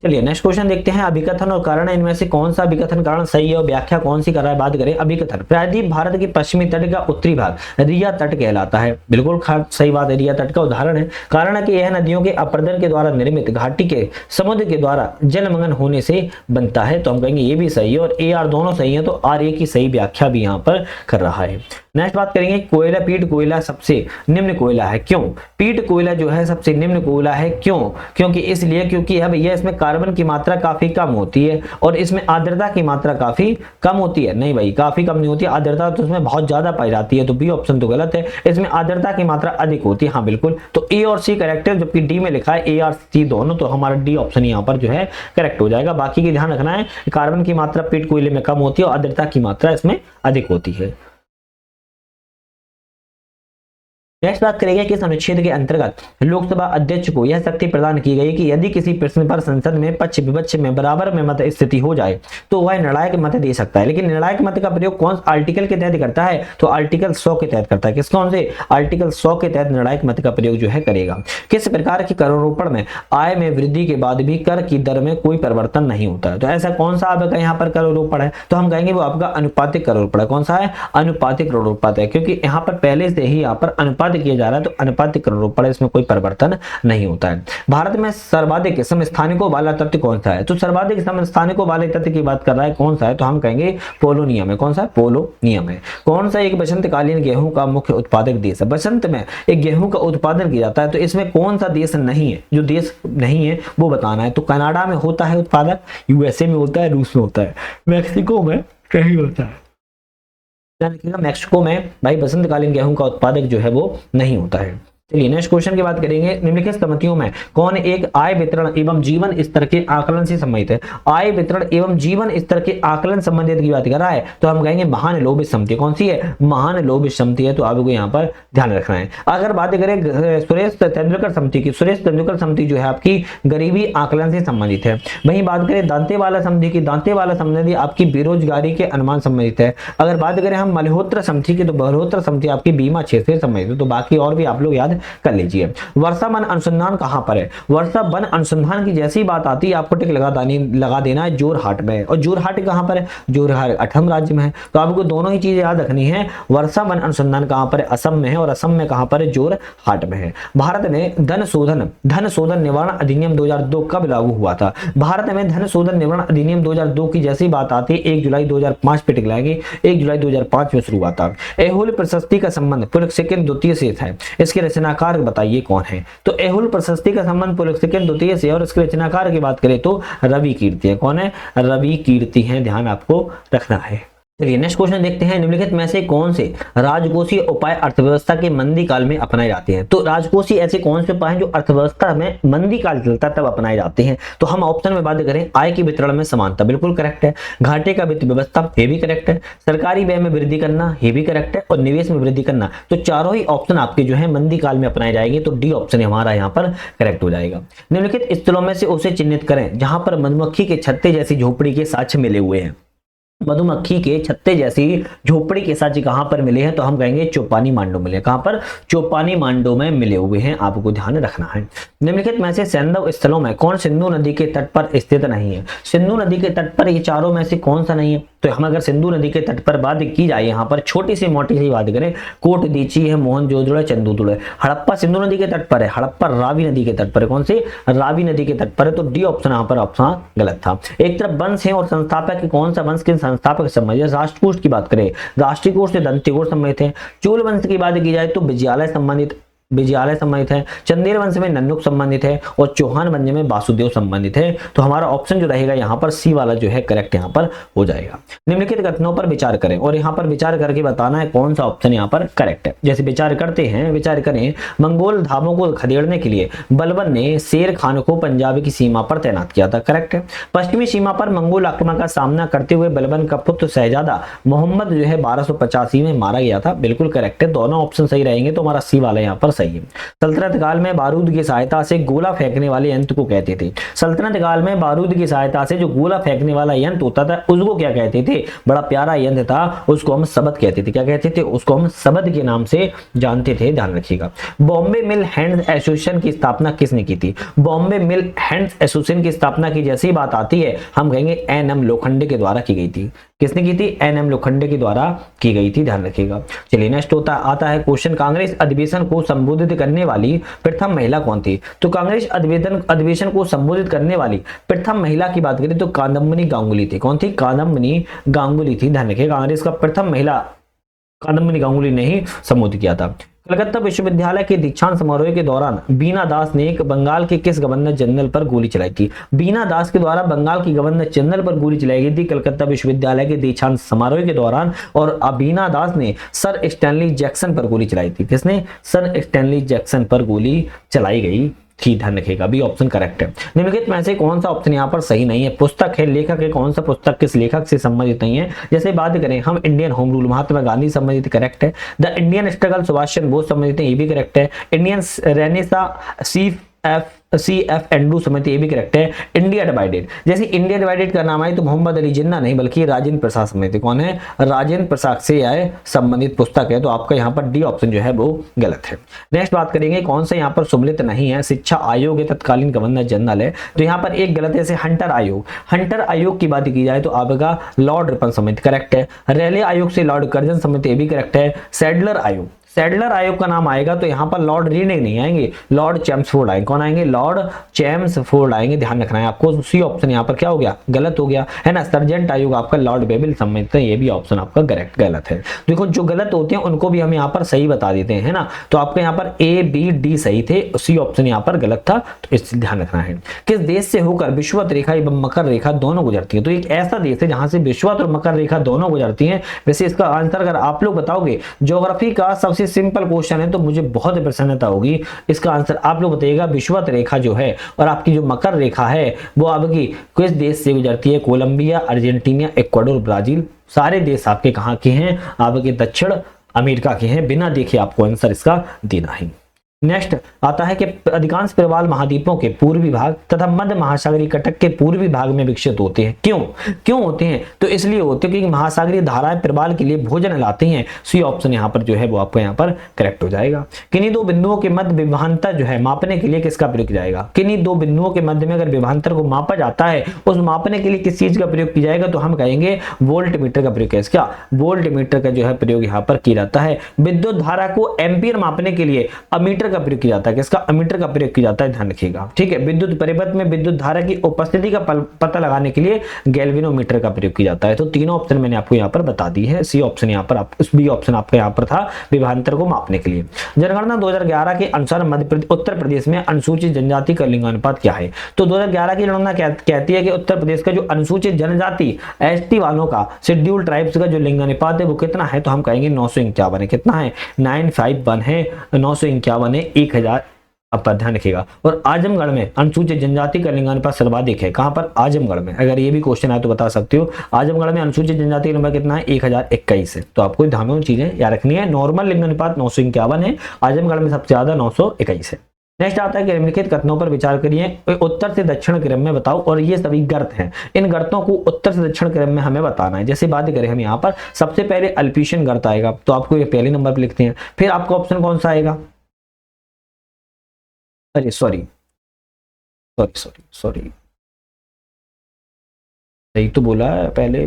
चलिए नेक्स्ट क्वेश्चन देखते हैं, अभिकथन और कारण इनमें से कौन सा अभिकथन कारण सही है और व्याख्या कौन सी कर रहा है। बात करें अभिकथन, प्रायद्वीप भारत के पश्चिमी तट का उत्तरी भाग रिया तट कहलाता है, बिल्कुल सही बात है, रिया तट का उदाहरण है। कारण है कि यह नदियों के अपरदन के द्वारा निर्मित घाटी के समुद्र के द्वारा जलमग्न होने से बनता है, तो हम कहेंगे ये भी सही है, और ए आर दोनों सही है, तो आर ए की सही व्याख्या भी यहाँ पर कर रहा है। नेक्स्ट बात करेंगे, कोयला, पीट कोयला सबसे निम्न कोयला है, क्यों, पीट कोयला जो है सबसे निम्न कोयला है, क्यों, क्योंकि इसलिए क्योंकि है भैया इसमें कार्बन की मात्रा काफी कम होती है, और इसमें आर्द्रता की मात्रा काफी कम होती है। नहीं भाई काफी कम नहीं होती है, आर्द्रता तो इसमें बहुत ज्यादा पाई जाती है, तो बी ऑप्शन तो गलत है, इसमें आर्द्रता की मात्रा अधिक होती है। हाँ बिल्कुल, तो ए और सी करेक्ट है, जबकि डी में लिखा है ए और सी दोनों, तो हमारा डी ऑप्शन यहाँ पर जो है करेक्ट हो जाएगा। बाकी की ध्यान रखना है, कार्बन की मात्रा पीट कोयले में कम होती है और आर्द्रता की मात्रा इसमें अधिक होती है। नेक्स्ट बात करेंगे कि इस अनुच्छेद के अंतर्गत लोकसभा अध्यक्ष को यह शक्ति प्रदान की गई कि यदि किसी प्रश्न पर संसद में पक्ष विपक्ष में बराबर में मत स्थिति हो जाए तो वह निर्णायक मत दे सकता है। लेकिन निर्णायक मत का प्रयोग कौन आर्टिकल के तहत करता है, तो आर्टिकल 100 के तहत करता है। किस कौन से आर्टिकल 100 के तहत निर्णायक मत का प्रयोग जो है करेगा। किस प्रकार के करारोपण में आय में वृद्धि के बाद भी कर की दर में कोई परिवर्तन नहीं होता है, तो ऐसा कौन सा आपका यहाँ पर करारोपण है, तो हम कहेंगे वो आपका अनुपातिक करारोपण है। कौन सा है, अनुपातिक करारोपण है, क्योंकि यहाँ पर पहले से ही यहाँ पर अनुपात किया जा रहा है, तो अनुपातिक करारोपण इसमें कोई परिवर्तन नहीं होता है। भारत में सर्वाधिक समस्थानिकों वाला तत्व कौन सा है, तो सर्वाधिक समस्थानिकों वाले तत्व की बात कर रहा है कौन सा है, तो हम कहेंगे पोलोनियम है। कौन सा, पोलोनियम है। कौन सा एक बसंतकालीन गेहूं का मुख्य उत्पादक देश है, बसंत में एक गेहूं का उत्पादन किया जाता है, तो इसमें कौन सा देश नहीं है, जो देश नहीं है वो बताना है। तो कनाडा में होता है उत्पादक, यूएसए में होता है, रूस में होता है, मैक्सिको में कहीं होता है। मैक्सिको में भाई बसंतकालीन गेहूं का उत्पादक जो है वो नहीं होता है। चलिए नेक्स्ट क्वेश्चन की बात करेंगे, निम्नलिखित समितियों में कौन एक आय वितरण एवं जीवन स्तर के आकलन से संबंधित है। आय वितरण एवं जीवन स्तर के आकलन संबंधित की बात कर रहा है, तो हम कहेंगे महानलोभित समिति। कौन सी है, महानलोभित समिति है, तो आपको यहाँ पर ध्यान रखना है। अगर बात करें सुरेश तेंदुलकर समिति की, सुरेश तेंदुलकर समिति जो है आपकी गरीबी आकलन से संबंधित है। वहीं बात करें दांतेवाला समिति की, दांतेवाला समिति आपकी बेरोजगारी के अनुमान संबंधित है। अगर बात करें हम मल्होत्रा समिति की, तो मल्होत्रा समिति आपकी बीमा क्षेत्र से संबंधित है। तो बाकी और भी आप लोग याद कर लीजिए। वर्षा वन अनुसंधान कहां पर है? वर्षा वन अनुसंधान की जैसी बात आती है आपको टिक लगा देना है जोरहाट में। और जोरहाट कहां पर है? जोरहाट असम राज्य में है। तो आपको दोनों ही चीजें याद रखनी है। वर्षा वन अनुसंधान कहां पर है? असम में है। और असम में कहां पर है? जोरहाट में है। भारत में धन शोधन निवारण अधिनियम 2002 कब लागू हुआ था? भारत में धन शोधन निवारण अधिनियम 2002 की जैसी बात आती है 1 जुलाई 2005 पे टिक लगाएंगे। 1 जुलाई 2005 में शुरू हुआ था। एहुल प्रशस्ति का संबंध पुलकेशिन द्वितीय से है। इसके रचनाकार बताइए कौन है? तो एहुल प्रशस्ति का संबंध पुलकेशिन द्वितीय से और इसके रचनाकार की बात करें तो रवि कीर्ति है। कौन है? रवि कीर्ति है, ध्यान आपको रखना है। चलिए नेक्स्ट क्वेश्चन देखते हैं। निम्नलिखित में से कौन से राजकोषीय उपाय अर्थव्यवस्था के मंदी काल में अपनाए जाते हैं? तो राजकोषीय ऐसे कौन से उपाय हैं जो अर्थव्यवस्था में मंदी काल चलता तब अपनाए जाते हैं? तो हम ऑप्शन में बात करें, आय के वितरण में समानता, बिल्कुल करेक्ट है। घाटे का वित्त व्यवस्था, ये भी करेक्ट है। सरकारी व्यय में वृद्धि करना, ये भी करेक्ट है। और निवेश में वृद्धि करना, तो चारों ही ऑप्शन आपके जो है मंदी काल में अपनाए जाएंगे। तो डी ऑप्शन हमारा यहाँ पर करेक्ट हो जाएगा। निम्नलिखित स्थलों में से उसे चिन्हित करें जहां पर मधुमक्खी के छत्ते जैसी झोपड़ी के साक्ष्य मिले हुए हैं। मधुमक्खी के छत्ते जैसी झोपड़ी के साथ कहां पर मिले हैं? तो हम कहेंगे चौपानी मांडो मिले। कहां पर? चौपानी मांडो में मिले हुए हैं, आपको ध्यान रखना है। निम्नलिखित में से सैंधव स्थलों में कौन सिंधु नदी के तट पर स्थित नहीं है? सिंधु नदी के तट पर ये चारों में से कौन सा नहीं है? तो हम अगर सिंधु नदी के तट पर बात की जाए, यहाँ पर छोटी सी मोटी सी बात करें, कोट दीची है, मोहनजोदड़ो है, चंदूतुड़ है। हड़प्पा सिंधु नदी के तट पर है, हड़प्पा रावी नदी के तट पर है। कौन से? रावी नदी के तट पर है। तो डी ऑप्शन यहाँ पर ऑप्शन गलत था। एक तरफ वंश है और संस्थापक कौन सा वंश के संस्थापक संबंधित? राष्ट्रकूट की बात करें, राष्ट्रीयकूट से दंतीकूट संबंधित है। चोल वंश की बात की जाए तो विजयालय संबंधित है। चंदेल वंश में नन्नुक संबंधित है। और चौहान वंश में वासुदेव संबंधित है। तो हमारा ऑप्शन जो रहेगा यहाँ पर सी वाला जो है करेक्ट यहाँ पर हो जाएगा। निम्नलिखित कथनों पर विचार करें और यहाँ पर विचार करके बताना है कौन सा ऑप्शन यहाँ पर करेक्ट है। जैसे विचार करें, मंगोल धामों को खदेड़ने के लिए बलबन ने शेर खान को पंजाब की सीमा पर तैनात किया था, करेक्ट है। पश्चिमी सीमा पर मंगोल आक्रमण का सामना करते हुए बलबन का पुत्र शहजादा मोहम्मद जो है 1285 में मारा गया था, बिल्कुल करेक्ट है। दोनों ऑप्शन सही रहेंगे तो हमारा सी वाला यहाँ पर सही है। सल्तनत काल में बारूद की सहायता से गोला फेंकने वाले यंत्र को कहते थे। सल्तनत काल में बारूद की सहायता से जो गोला फेंकने वाला यंत्र होता था उसको क्या कहते थे? बड़ा प्यारा यंत्र था, उसको हम सबद कहते थे। क्या कहते थे? उसको हम सबद के नाम से जानते थे, ध्यान रखिएगा। बॉम्बे मिल हैंड्स एसोसिएशन की स्थापना किसने की थी? बॉम्बे मिल हैंड्स एसोसिएशन की स्थापना की जैसी बात आती है हम कहेंगे एन.एम. लोखंडे के द्वारा की गई थी। किसने की थी? एन.एम. लोखंडे के द्वारा की गई थी, ध्यान रखिएगा। चलिए नेक्स्ट आता है क्वेश्चन, कांग्रेस अधिवेशन को संबोधित करने वाली प्रथम महिला कौन थी? तो कांग्रेस अधिवेशन को संबोधित करने वाली प्रथम महिला की बात करें तो कादम्बिनी गांगुली थी। कौन थी? कादम्बिनी गांगुली थी, ध्यान रखिएगा। कांग्रेस का प्रथम महिला कादम्बिनी गांगुली ने ही संबोधित किया था। कलकत्ता विश्वविद्यालय के दीक्षांत समारोह के दौरान बीना दास ने एक बंगाल के किस गवर्नर जनरल पर गोली चलाई थी? बीना दास के द्वारा बंगाल की गवर्नर जनरल पर गोली चलाई गई थी कलकत्ता विश्वविद्यालय के दीक्षांत समारोह के दौरान। और बीना दास ने सर स्टैनली जैक्सन पर गोली चलाई थी। किसने? सर स्टैनली जैक्सन पर गोली चलाई गई थी, ध्यान रखिएगा। बी ऑप्शन करेक्ट है। निम्नलिखित में से कौन सा ऑप्शन यहाँ पर सही नहीं है? पुस्तक है, लेखक है, कौन सा पुस्तक किस लेखक से संबंधित नहीं है? जैसे बात करें हम Indian home rule Mahatma Gandhi संबंधित, करेक्ट है। The Indian struggle Subhash Chandra Bose संबंधित है, ये भी करेक्ट है। इंडियन रेनेसां CF एंड्रू समिति, ये भी करेक्ट है। इंडिया डिवाइडेड, जैसे इंडिया डिवाइडेड का नाम आए तो मोहम्मद अली जिन्ना नहीं बल्कि राजेंद्र प्रसाद समिति। कौन है? राजेंद्र प्रसाद से आए संबंधित पुस्तक है। तो आपका यहाँ पर डी ऑप्शन जो है वो गलत है। नेक्स्ट बात करेंगे कौन सा यहाँ पर सुमलित नहीं है? शिक्षा आयोग है, तत्कालीन गवर्नर जनरल है। तो यहाँ पर एक गलत है, जैसे हंटर आयोग की बात की जाए तो आपका लॉर्ड रिपन समिति करेक्ट है। रेले आयोग से लॉर्ड कर्जन समिति, ये भी करेक्ट है। सैडलर आयोग का नाम आएगा तो यहाँ पर लॉर्ड रीडिंग नहीं आएंगे, लॉर्ड चैम्सफोर्ड आएंगे। कौन आएंगे? लॉर्ड चैम्सफोर्ड आएंगे, ध्यान रखना है आपको। सी ऑप्शन यहाँ पर क्या हो गया? गलत हो गया है ना। सर्जेंट आयोग आपका लॉर्ड बेबिल सम्मिलित है, ये भी ऑप्शन आपका करेक्ट गलत है। देखो जो गलत होते हैं उनको भी हम यहाँ पर सही बता देते हैं, है ना। तो आपका यहाँ पर A, B, D सही थे, सी ऑप्शन यहाँ पर गलत था, तो इस ध्यान रखना है। किस देश से होकर विषुवत रेखा एवं मकर रेखा दोनों गुजरती है? तो एक ऐसा देश है जहां से विषुवत और मकर रेखा दोनों गुजरती है। वैसे इसका आंसर अगर आप लोग बताओगे, ज्योग्राफी का सबसे सिंपल क्वेश्चन है तो मुझे बहुत प्रसन्नता होगी। इसका आंसर आप लोग बताइएगा। विषुवत रेखा जो है और आपकी जो मकर रेखा है वो आपकी किस देश से गुजरती है? Colombia, Argentina, Ecuador, Brazil. सारे देश आपके कहाँ के हैं? आपके दक्षिण अमेरिका के हैं। बिना देखे आपको आंसर इसका देना है। नेक्स्ट आता है कि अधिकांश प्रवाल महाद्वीपों के पूर्वी भाग तथा मध्य महासागरीय कटक के पूर्वी भाग में विकसित होते हैं। क्यों होते हैं? तो इसलिए होते हैं क्योंकि महासागरीय धाराएं प्रवाल के लिए भोजन लाती हैं। सी ऑप्शन यहाँ पर जो है वो आपका यहाँ पर करेक्ट हो जाएगा। किन्हीं दो बिंदुओं के मध्य विभवांतर जो है मापने के लिए किसका प्रयोग किया जाएगा? किन्हीं दो बिंदुओं के मध्य में अगर विभवांतर को मापा जाता है, उस मापने के लिए किस चीज का प्रयोग किया जाएगा? तो हम कहेंगे वोल्ट मीटर का प्रयोग। क्या वोल्ट मीटर का जो है प्रयोग यहाँ पर किया जाता है। विद्युत धारा को एम्पियर मापने के लिए अमीटर का प्रयोग किया जाता है। किसका? अमीटर का प्रयोग किया जाता है, ध्यान रखिएगा। ठीक है, विद्युत परिपथ में विद्युत धारा की उपस्थिति का पता लगाने के लिए गैल्वेनोमीटर का प्रयोग किया जाता है। तो तीनों ऑप्शन मैंने आपको यहाँ पर बता दी है। सी ऑप्शन यहाँ पर बी ऑप्शन आपका यहाँ पर था विभवांतर को मापने के लिए। जनगणना 2011 के अनुसार उत्तर प्रदेश में अनुसूचित जनजाति का लिंगानुपात क्या है? तो 2011 की जनगणना कहती है कि उत्तर प्रदेश का जो अनुसूचित जनजाति एसटी वालों का, शेड्यूल्ड ट्राइब्स का जो लिंगानुपात है वो कितना है? तो हम कहेंगे 951 है। कितना है? 951 है, 951 है, 1000 आपका ध्यान रखिएगा। और आजमगढ़ में अनुसूचित जनजाति का लिंगानुपात सर्वाधिक है। कहां पर? आजमगढ़ में। अगर ये भी क्वेश्चन आए तो बता सकते हो। आजमगढ़ में अनुसूचित जनजाति का नंबर कितना है? 1021 है। तो आपको ध्यान में चीजें याद रखनी है। नॉर्मल लिंगानुपात 951 है, आजमगढ़ में सबसे ज्यादा 921 है। नेक्स्ट आता है कि निम्नलिखित कथनों पर विचार करिए, उत्तर से दक्षिण क्रम में बताओ। और ये सभी गर्त हैं, इन गर्तों को उत्तर से दक्षिण क्रम में हमें बताना है। जैसे बात करें हम यहाँ पर, सबसे पहले अल्पीशियन गर्त आएगा, तो आपको ये पहले नंबर पर लिखते हैं। फिर आपका ऑप्शन कौन सा आएगा? अरे सॉरी, सही तो बोला है पहले।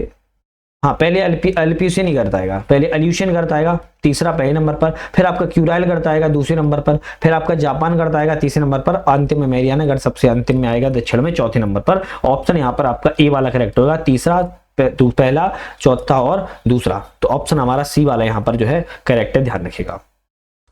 हाँ, पहले अल्पीशियन ही गर्त आएगा, पहले अल्यूशियन गर्त आएगा, तीसरा पहले नंबर पर। फिर आपका क्यूराइल गर्त आएगा दूसरे नंबर पर। फिर आपका जापान गर्त आएगा तीसरे नंबर पर। अंतिम में मैरियाना गर्त सबसे अंतिम में आएगा दक्षिण में चौथे नंबर पर। ऑप्शन यहाँ पर आपका ए वाला करेक्ट होगा। तीसरा, पहला, चौथा और दूसरा। तो ऑप्शन हमारा सी वाला यहाँ पर जो है करेक्ट है, ध्यान रखिएगा।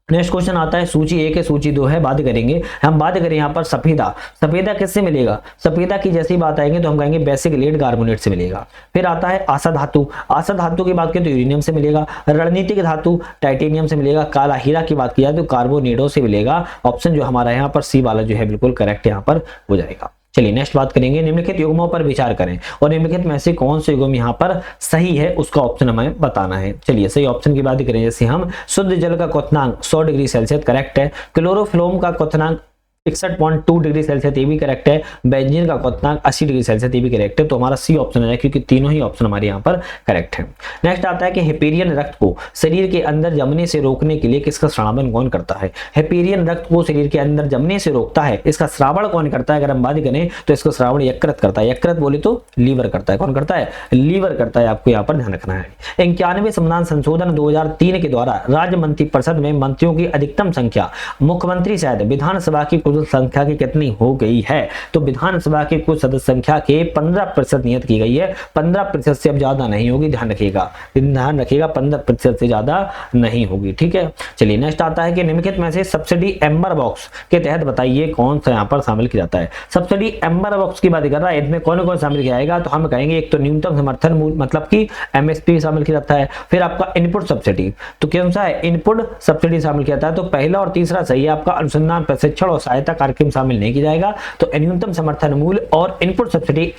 नेक्स्ट क्वेश्चन आता है, सूची 1 है, सूची 2 है, बात करेंगे हम। बात करें यहाँ पर सफेदा किससे मिलेगा? सफेदा की जैसी बात आएंगे तो हम कहेंगे बेसिक लेड कार्बोनेट से मिलेगा। फिर आता है आशा धातु की बात करें तो यूरेनियम से मिलेगा। रणनीतिक धातु टाइटेनियम से मिलेगा। काला हीरा की बात किया तो कार्बोनेडो से मिलेगा। ऑप्शन जो हमारा यहाँ पर सी वाला जो है बिल्कुल करेक्ट यहाँ पर हो जाएगा। चलिए नेक्स्ट बात करेंगे, निम्नलिखित युग्मों पर विचार करें और निम्नलिखित में से कौन से युग्म यहाँ पर सही है उसका ऑप्शन हमें बताना है। चलिए सही ऑप्शन की बात करें, जैसे हम शुद्ध जल का क्वथनांक 100 डिग्री सेल्सियस करेक्ट है। क्लोरोफ्लोम का क्वथनांक 61.2 डिग्री सेल्सियस ये भी करेक्ट है। बेंजीन का क्वथनांक 80 डिग्री सेल्सियस ये भी करेक्ट है। तो हमारा सी ऑप्शन है क्योंकि तीनों ही ऑप्शन हमारे यहाँ पर करेक्ट है। नेक्स्ट आता है कि हिपेरियन रक्त को शरीर के अंदर जमने से रोकने के लिए किसका श्रावण कौन करता है? हिपेरियन रक्त को शरीर के अंदर जमने से रोकता है, इसका श्रावण कौन करता है? अगर हम बात करें तो इसको श्रावण यकृत करता है। यकृत बोले तो लीवर करता है। कौन करता है? लीवर करता है। आपको यहाँ पर ध्यान रखना है। 91वें संविधान संशोधन 2003 के द्वारा राज्य मंत्रिपरिषद में मंत्रियों की अधिकतम संख्या मुख्यमंत्री शायद विधानसभा की कुल संख्या की कितनी हो गई है? तो विधानसभा की कुल सदस्य संख्या के 15% नियत की गई है। 15% से अब ज्यादा नहीं होगी, ध्यान रखिएगा 15% से ज्यादा नहीं होगी। ठीक है, चलिए नेक्स्ट आता है कि निम्नलिखित में से सब्सिडी एम्बर बॉक्स के तहत बताइए कौन सा यहाँ पर शामिल किया जाता है। सब्सिडी एम्बर बॉक्स की बात कर रहा है, इसमें कौन कौन शामिल किया जाएगा? तो हम कहेंगे एक तो न्यूनतम समर्थन मूल्य मतलब कि एमएसपी शामिल किया जाता है। फिर आपका इनपुट सब्सिडी, तो कौन सा है? इनपुट सब्सिडी शामिल किया जाता है। तो पहला और तीसरा सही है। आपका अनुसंधान, प्रशिक्षण और सहायता कार्यक्रम शामिल नहीं किया जाएगा। तो न्यूनतम समर्थन मूल्य और इनपुट सब्सिडी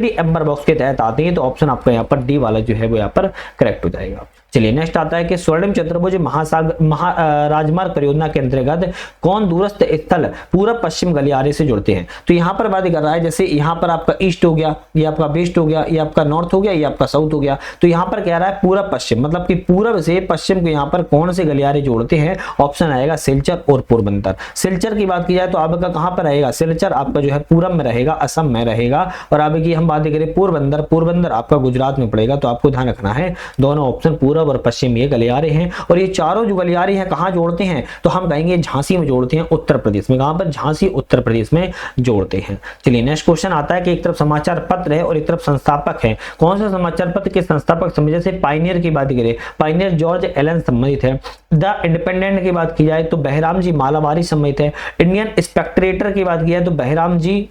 एम्बर बॉक्स के तहत आती है। तो ऑप्शन आपका यहाँ पर डी वाला जो है वो यहाँ पर करेक्ट हो जाएगा। चलिए नेक्स्ट आता है कि स्वर्णिम चतुर्भुज राजमार्ग परियोजना के अंतर्गत कौन दूरस्थ स्थल पूर्व पश्चिम गलियारे से जुड़ते हैं? तो यहाँ पर बात कर रहा है, जैसे यहाँ पर आपका ईस्ट हो गया, ये आपका वेस्ट हो गया, ये आपका नॉर्थ हो गया, ये आपका साउथ हो गया। तो यहाँ पर कह रहा है पूर्व पश्चिम, मतलब कि पूर्व से पश्चिम को यहाँ पर कौन से गलियारे जोड़ते हैं? ऑप्शन आएगा सिलचर और पोरबंदर। सिलचर की बात की जाए तो आपका कहाँ पर रहेगा? सिलचर आपका जो है पूरब में रहेगा, असम में रहेगा। और आपकी हम बात करें पोरबंदर आपका गुजरात में पड़ेगा। तो आपको ध्यान रखना है दोनों ऑप्शन पूर्व और पश्चिम ये गलियारे हैं। और ये चारों जो गलियारे हैं कहां जोड़ते हैं? तो हम कहेंगे झांसी में जोड़ते हैं, उत्तर प्रदेश में। कहां पर? झांसी उत्तर प्रदेश में जोड़ते हैं। चलिए नेक्स्ट क्वेश्चन आता है कि एक तरफ समाचार पत्र है और एक तरफ संस्थापक है। कौन से समाचार पत्र के संस्थापक समझे? जैसे पायनियर की बात करें, पायनियर जॉर्ज एलन संबंधित है। द इंडिपेंडेंट की बात की जाए तो बहराम जी मालाबारी संबंधित है। इंडियन स्पेक्टेटर की बात की जाए तो बहराम जी,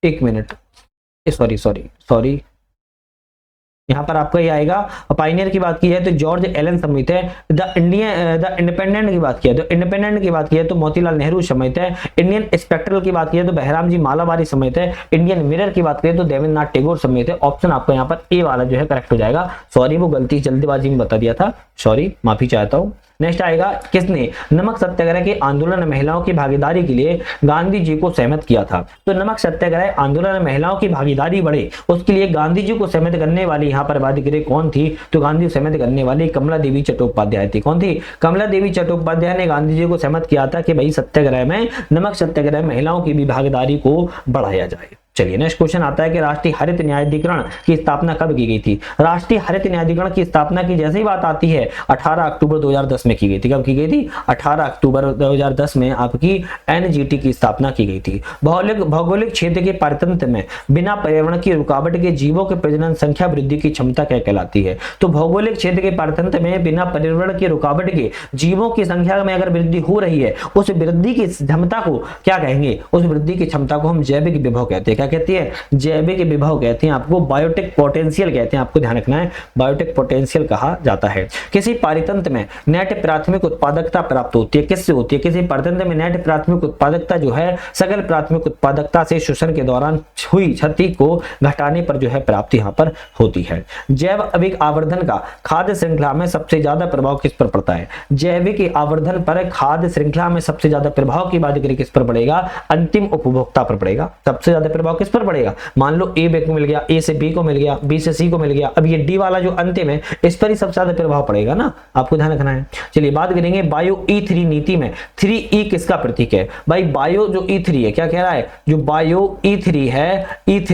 एक मिनट, सॉरी यहाँ पर आपका ये आएगा। पायनियर की बात की है तो जॉर्ज एलन समित है। द इंडिपेंडेंट की बात की है तो मोतीलाल नेहरू समित है। इंडियन स्पेक्ट्रल की बात की है तो बहराम जी मालाबारी समित है। इंडियन मिरर की बात करें तो देवेंद्रनाथ टैगोर समित है। ऑप्शन आपको यहाँ पर ए वाला जो है करेक्ट हो जाएगा। सॉरी वो गलती जल्दीबाजी में बता दिया था, सॉरी माफी चाहता हूँ। नेक्स्ट आएगा, किसने नमक सत्याग्रह के आंदोलन में महिलाओं की भागीदारी के लिए गांधी जी को सहमत किया था? तो नमक सत्याग्रह आंदोलन में महिलाओं की भागीदारी बढ़े उसके लिए गांधी जी को सहमत करने वाली यहाँ पर बात करें कौन थी, तो गांधी जी सहमत करने वाली कमला देवी चट्टोपाध्याय थी। कौन थी? कमला देवी चट्टोपाध्याय ने गांधी जी को सहमत किया था कि भाई सत्याग्रह में, नमक सत्याग्रह महिलाओं की भी भागीदारी को बढ़ाया जाए। चलिए नेक्स्ट क्वेश्चन आता है कि राष्ट्रीय हरित न्यायाधिकरण की स्थापना कब की गई थी? राष्ट्रीय हरित न्यायाधिकरण की स्थापना की जैसे ही बात आती है 18 अक्टूबर 2010 में की गई थी। कब की गई थी? 18 अक्टूबर 2010 में आपकी एनजीटी की स्थापना की गई थी। भौगोलिक क्षेत्र के पारतंत्र में बिना पर्यावरण की रुकावट के जीवों के प्रजनन संख्या वृद्धि की क्षमता क्या कहलाती है? तो भौगोलिक क्षेत्र के पारतंत्र में बिना पर्यावरण की रुकावट के जीवों की संख्या में अगर वृद्धि हो रही है, उस वृद्धि की क्षमता को क्या कहेंगे? उस वृद्धि की क्षमता को हम जैविक विभव कहते हैं। क्या कहती है? जैविक विभव कहते हैं, आपको बायोटिक पोटेंशियल कहते हैं, आपको ध्यान रखना है, बायोटिक पोटेंशियल कहा जाता है। किसी पारितंत्र में नेट प्राथमिक उत्पादकता प्राप्त होती है, किससे होती है? किसी पारितंत्र में नेट प्राथमिक उत्पादकता जो है सकल प्राथमिक उत्पादकता से शोषण के दौरान हुई क्षति को घटाने पर जो है प्राप्ति यहां पर होती है। जैव अविक आवर्धन का खाद्य श्रृंखला में सबसे ज्यादा प्रभाव किस पर पड़ता है? जैविक आवर्धन पर खाद्य श्रृंखला में सबसे ज्यादा प्रभाव की बात करें किस पर पड़ेगा? अंतिम उपभोक्ता पर पड़ेगा। सबसे ज्यादा प्रभाव किस पर पड़ेगा? मान लो ए बी को मिल गया, ए से बी को मिल गया, बी से सी को मिल गया, अब ये डी वाला जो अंतिम है इस पर ही सबसे ज्यादा प्रभाव पड़ेगा ना, आपको ध्यान रखना है। चलिए बात करेंगे बायो E3 नीति में 3E किसका प्रतीक है? भाई बायो जो E3 है, क्या कह रहा है? जो बायो E3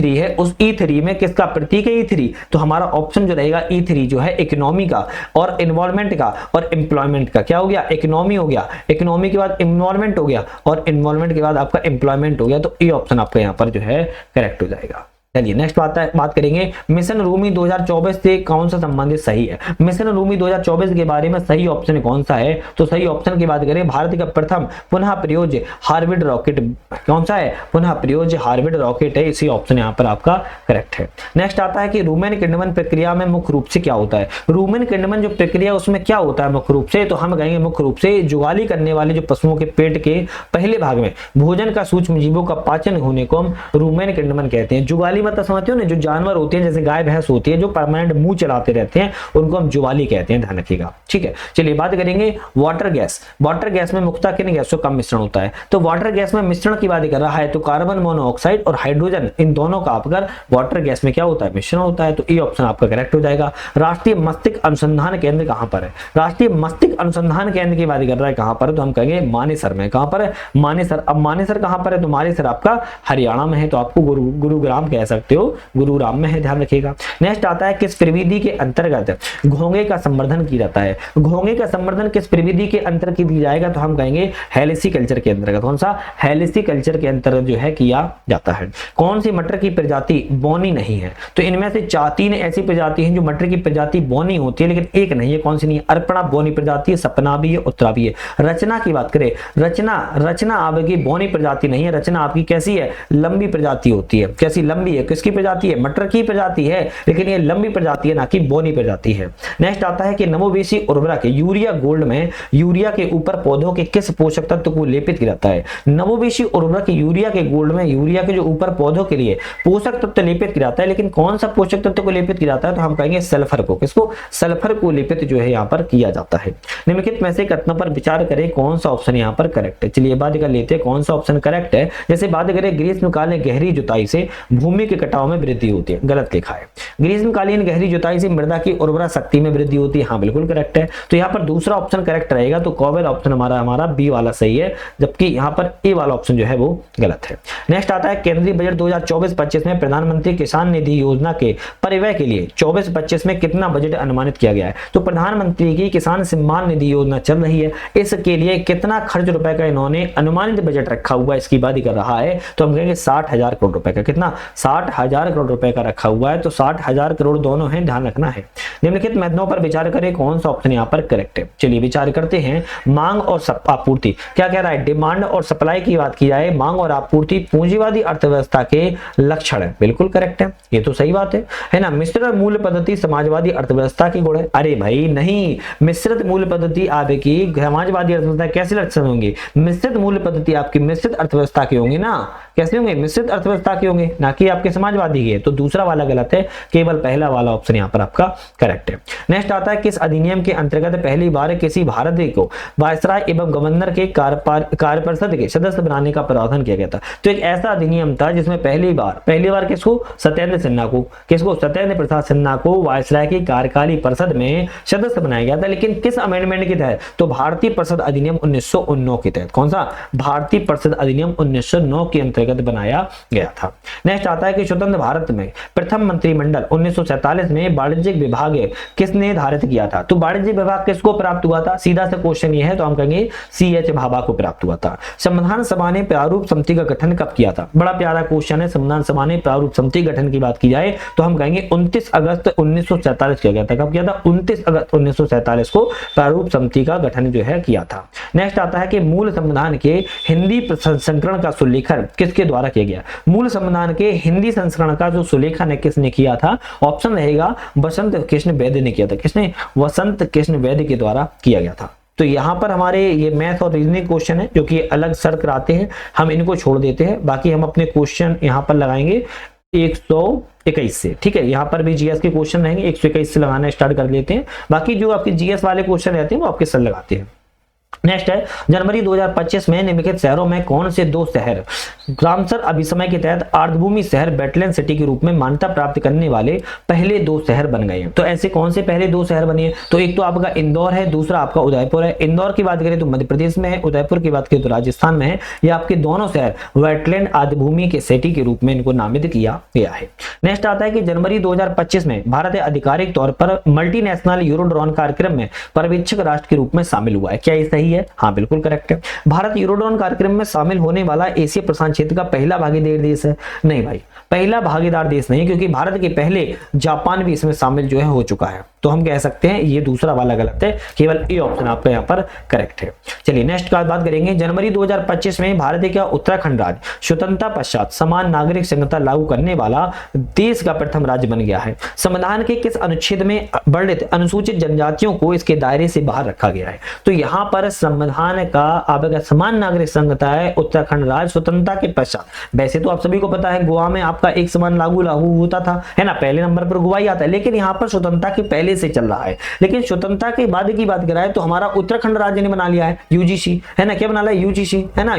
है उस E3 में किसका प्रतीक है? E3। तो हमारा ऑप्शन जो रहेगा E3 जो है इकोनॉमी का और इन्वॉल्वमेंट का और एम्प्लॉयमेंट का। क्या हो गया? इकोनॉमी हो गया, इकोनॉमी के बाद इन्वॉल्वमेंट हो गया और इन्वॉल्वमेंट के बाद आपका एम्प्लॉयमेंट हो गया। तो ये ऑप्शन आपका यहाँ पर जो है करेक्ट हो जाएगा। चलिए नेक्स्ट बात करेंगे मिशन रूमी 2024 से कौन सा संबंधित सही है? मिशन रूमी 2024 के बारे में सही ऑप्शन कौन सा है? तो सही ऑप्शन की बात करें, भारत का प्रथम पुनः प्रयोज्य हार्विड रॉकेट कौन सा है? पुनः प्रयोज्य हार्विड रॉकेट है, इसी ऑप्शन यहाँ पर आपका करेक्ट है। नेक्स्ट आता है कि रूमेन किण्वन प्रक्रिया में मुख्य रूप से क्या होता है? रूमेन किण्वन जो प्रक्रिया उसमें क्या होता है मुख्य रूप से? तो हम कहेंगे मुख्य रूप से जुगाली करने वाले जो पशुओं के पेट के पहले भाग में भोजन का सूक्ष्म जीवों का पाचन होने को हम रूमेन किण्वन कहते हैं। जुगाली मतलब समझते हो ना, जो जानवर होते हैं जैसे गाय भैंस होती है जो परमानेंट मुंह चलाते रहते हैं उनको हम जुगाली कहते हैं, ध्यान रखिएगा। ठीक है, चलिए बात करेंगे वाटर गैस। वाटर गैस में मुख्यतः किन गैसों का मिश्रण होता है? तो वाटर गैस में मिश्रण की बात कर रहा है तो कार्बन मोनोऑक्साइड और हाइड्रोजन, इन दोनों का आपका वाटर गैस में क्या होता है? मिश्रण होता है। तो ये ऑप्शन आपका करेक्ट हो जाएगा। राष्ट्रीय मस्तिष्क अनुसंधान केंद्र कहां पर है? राष्ट्रीय मस्तिष्क अनुसंधान केंद्र की बात कर रहा है कहां पर? तो हम कहेंगे मानेसर में। कहां पर है? मानेसर। अब मानेसर कहां पर है? तो मानेसर आपका हरियाणा में है, तो आपको गुरुग्राम कह सकते हो, गुरुग्राम में है, ध्यान रखिएगा। नेक्स्ट आता है किस प्रविधि के अंतर्गत घोंगे का संवर्धन किया जाता है? घोंगे का संवर्धन किस प्रविधि के अंतर्गत किया जाएगा? तो हम कहेंगे हेलिसी कल्चर के अंतर्गत। कौन सा? हेलिसी कल्चर के अंतर्गत जो है किया जाता है। कौन सी मटर की प्रजाति बोनी नहीं है? तो इनमें से 3 ऐसी प्रजाति हैं जो मटर की प्रजाति बोनी होती है, लेकिन एक नहीं है। कौन सी नहीं है? अर्पणा बोनी प्रजाति है, सपना भी है, उत्तरा भी है। रचना की बात करें, रचना आपकी बोनी प्रजाति नहीं है, रचना आपकी कैसी है? लंबी प्रजाति होती है। कैसी? लंबी है। किसकी प्रजाति है? मटर की प्रजाति है, लेकिन ये लंबी प्रजाति है, ना कि बोनी प्रजाति है। नेक्स्ट आता है कि नवोवेशी उर्वरक यूरिया गोल्ड में यूरिया के ऊपर पौधों के किस पोषक तत्व को लेपित किया जाता है? नवोवेशी उर्वरक यूरिया के गोल्ड में यूरिया के जो ऊपर पौधों के लिए पोषक तत्व लेपित किया जाता है, लेकिन कौन सा पोषक तत्व को लेपित किया जाता है? तो हम कहेंगे सल्फर को। किसको? सल्फर को लेपित जो है यहाँ पर किया जाता है। निम्नलिखित में से कथनों पर विचार करें कौन सा ऑप्शन यहाँ पर करेक्ट है। चलिए बात कर लेते हैं कौन सा ऑप्शन करेक्ट है। जैसे बात करें ग्रीष्मकालीन गहरी जुताई से भूमि के कटाव में वृद्धि होती है, गलत लिखा है। ग्रीष्मकालीन गहरी जुताई से मृदा की उर्वरा शक्ति में वृद्धि होती है, हाँ बिल्कुल करेक्ट है। तो यहाँ पर दूसरा ऑप्शन करेक्ट रहेगा, तो कोवेल ऑप्शन हमारा बी वाला सही है, जबकि यहाँ पर ए वाला ऑप्शन जो है वो गलत है। नेक्स्ट आता है केंद्रीय बजट 2024-25 में प्रधानमंत्री किसान निधि योजना के परिव्यय के लिए 24-25 में कितना बजट अनुमानित किया गया है? तो प्रधानमंत्री की किसान सम्मान निधि योजना चल रही है, इसके लिए कितना खर्च रुपए का इन्होंने अनुमानित बजट रखा हुआ है, इसकी बात कर रहा है। तो हम कहेंगे 60,000 करोड़ रुपए का। कितना? 60,000 करोड़ रुपए का रखा हुआ है, तो 60,000 करोड़ दोनों हैं, ध्यान रखना है। निम्नलिखित मेथडों पर विचार करें कौन सा ऑप्शन यहाँ पर करेक्ट है। चलिए विचार करते हैं। मांग और आपूर्ति, क्या कह रहा है? डिमांड और सप्लाई की बात की जाए, मांग और आपूर्ति पूंजीवादी अर्थव्यवस्था के लक्षण है, बिल्कुल करेक्ट है, ये तो सही बात है ना। मिश्रित मूल्य पद्धति समाजवादी अर्थव्यवस्था की गुण है? अरे भाई नहीं, मिश्रित मूल्य पद्धति आपकी समाजवादी अर्थव्यवस्था कैसे लक्षण होंगे? मिश्रित मूल्य पद्धति आपकी मिश्रित अर्थव्यवस्था की होंगी ना, कैसे होंगे, मिश्रित अर्थव्यवस्था के होंगे, ना कि आपके समाजवादी के। तो दूसरा वाला गलत है, केवल पहला वाला ऑप्शन यहाँ पर आपका करेक्ट है। नेक्स्ट आता है किस अधिनियम के अंतर्गत पहली बार किसी भारतीय को वायसराय एवं गवर्नर के कार्यपरिषद के सदस्य बनाने का प्रावधान किया गया था। तो एक ऐसा अधिनियम था जिसमें पहली बार किसको, सत्येंद्र सिन्हा को, किसको, सत्येंद्र प्रसाद सिन्हा को वायसराय की कार्यकारी परिषद में सदस्य बनाया गया था। लेकिन किस अमेंडमेंट के तहत, तो भारतीय परिषद अधिनियम 1909 के तहत। कौन सा, भारतीय परिषद अधिनियम 1909 के अंतर्गत बनाया गया था। नेक्स्ट आता है कि स्वतंत्र भारत में प्रथम मंत्रिमंडल 1947 में वाणिज्यिक विभाग किसने धारित किया था। तो वाणिज्यिक विभाग किसको प्राप्त हुआ था, सीधा से क्वेश्चन ये है, तो हम कहेंगे CH भाभा को प्राप्त हुआ था। संविधान सभा ने प्रारूप समिति का गठन कब किया था, बड़ा प्यारा क्वेश्चन है। संविधान सभा ने प्रारूप समिति गठन की बात की जाए तो हम कहेंगे 29 अगस्त 1947 किया गया था। कब किया था, 29 अगस्त 1947 को प्रारूप समिति का गठन जो है किया था। नेक्स्ट आता है कि मूल संविधान के हिंदी संस्करण का सुलेखन किसके द्वारा किया गया। मूल संविधान के हिंदी संस्करण का जो सुलेखन है किसने किया था, ऑप्शन रहेगा वसंत कृष्ण वैद्य ने किया था। किसने, वसंत कृष्ण वैद्य के द्वारा किया गया था। तो यहाँ पर हमारे ये मैथ और रीजनिंग क्वेश्चन है जो कि अलग सर कराते हैं, हम इनको छोड़ देते हैं। बाकी हम अपने क्वेश्चन यहाँ पर लगाएंगे 121 से, ठीक है। यहाँ पर भी जीएस के क्वेश्चन रहेंगे, 121 से लगाना स्टार्ट कर देते हैं। बाकी जो आपके जीएस वाले क्वेश्चन रहते हैं वो आपके सर लगाते हैं। नेक्स्ट है जनवरी 2025 में निम्नलिखित शहरों में कौन से दो शहर रामसर अभिसमय के तहत आर्द्रभूमि शहर बैटलैंड सिटी के रूप में मान्यता प्राप्त करने वाले पहले दो शहर बन गए हैं। तो ऐसे कौन से पहले दो शहर बने हैं, तो एक तो आपका इंदौर है, दूसरा आपका उदयपुर है। इंदौर की बात करें तो मध्य प्रदेश में है, उदयपुर की बात करें तो राजस्थान में है। ये आपके दोनों शहर वेटलैंड आर्द्रभूमि के सिटी के रूप में इनको नामित किया गया है। नेक्स्ट आता है कि जनवरी 2025 में भारत आधिकारिक तौर पर मल्टीनेशनल यूरोड्रोन कार्यक्रम में पर्यवेक्षक राष्ट्र के रूप में शामिल हुआ है। क्या ये सही है, हाँ बिल्कुल करेक्ट है। भारत यूरोड्रोन कार्यक्रम में शामिल होने वाला एशिया प्रशांत क्षेत्र का पहला भागीदार देश है, नहीं भाई पहला भागीदार देश नहीं, क्योंकि भारत के पहले जापान भी इसमें शामिल जो है हो चुका है। तो हम कह सकते हैं ये दूसरा वाला गलत है, केवल ए ऑप्शन आपका यहाँ पर करेक्ट है। चलिए नेक्स्ट का बात करेंगे। जनवरी 2025 में भारत का उत्तराखंड राज्य स्वतंत्रता पश्चात समान नागरिक संहिता लागू करने वाला देश का प्रथम राज्य बन गया है। संविधान के किस अनुच्छेद में वर्णित अनुसूचित जनजातियों को इसके दायरे से बाहर रखा गया है। तो यहाँ पर संविधान का आपका समान नागरिक संहिता है उत्तराखंड राज्य स्वतंत्रता के पश्चात। वैसे तो आप सभी को पता है गोवा में आपका एक समान लागू होता था, है ना, पहले नंबर पर गोवा ही आता है। लेकिन यहाँ पर स्वतंत्रता के पहले से चल रहा है। लेकिन स्वतंत्रता के बाद की बात कराए तो हमारा उत्तराखंड राज्य ने बना लिया है यूजीसी, है ना, क्या बना लिया यूजीसी, है ना,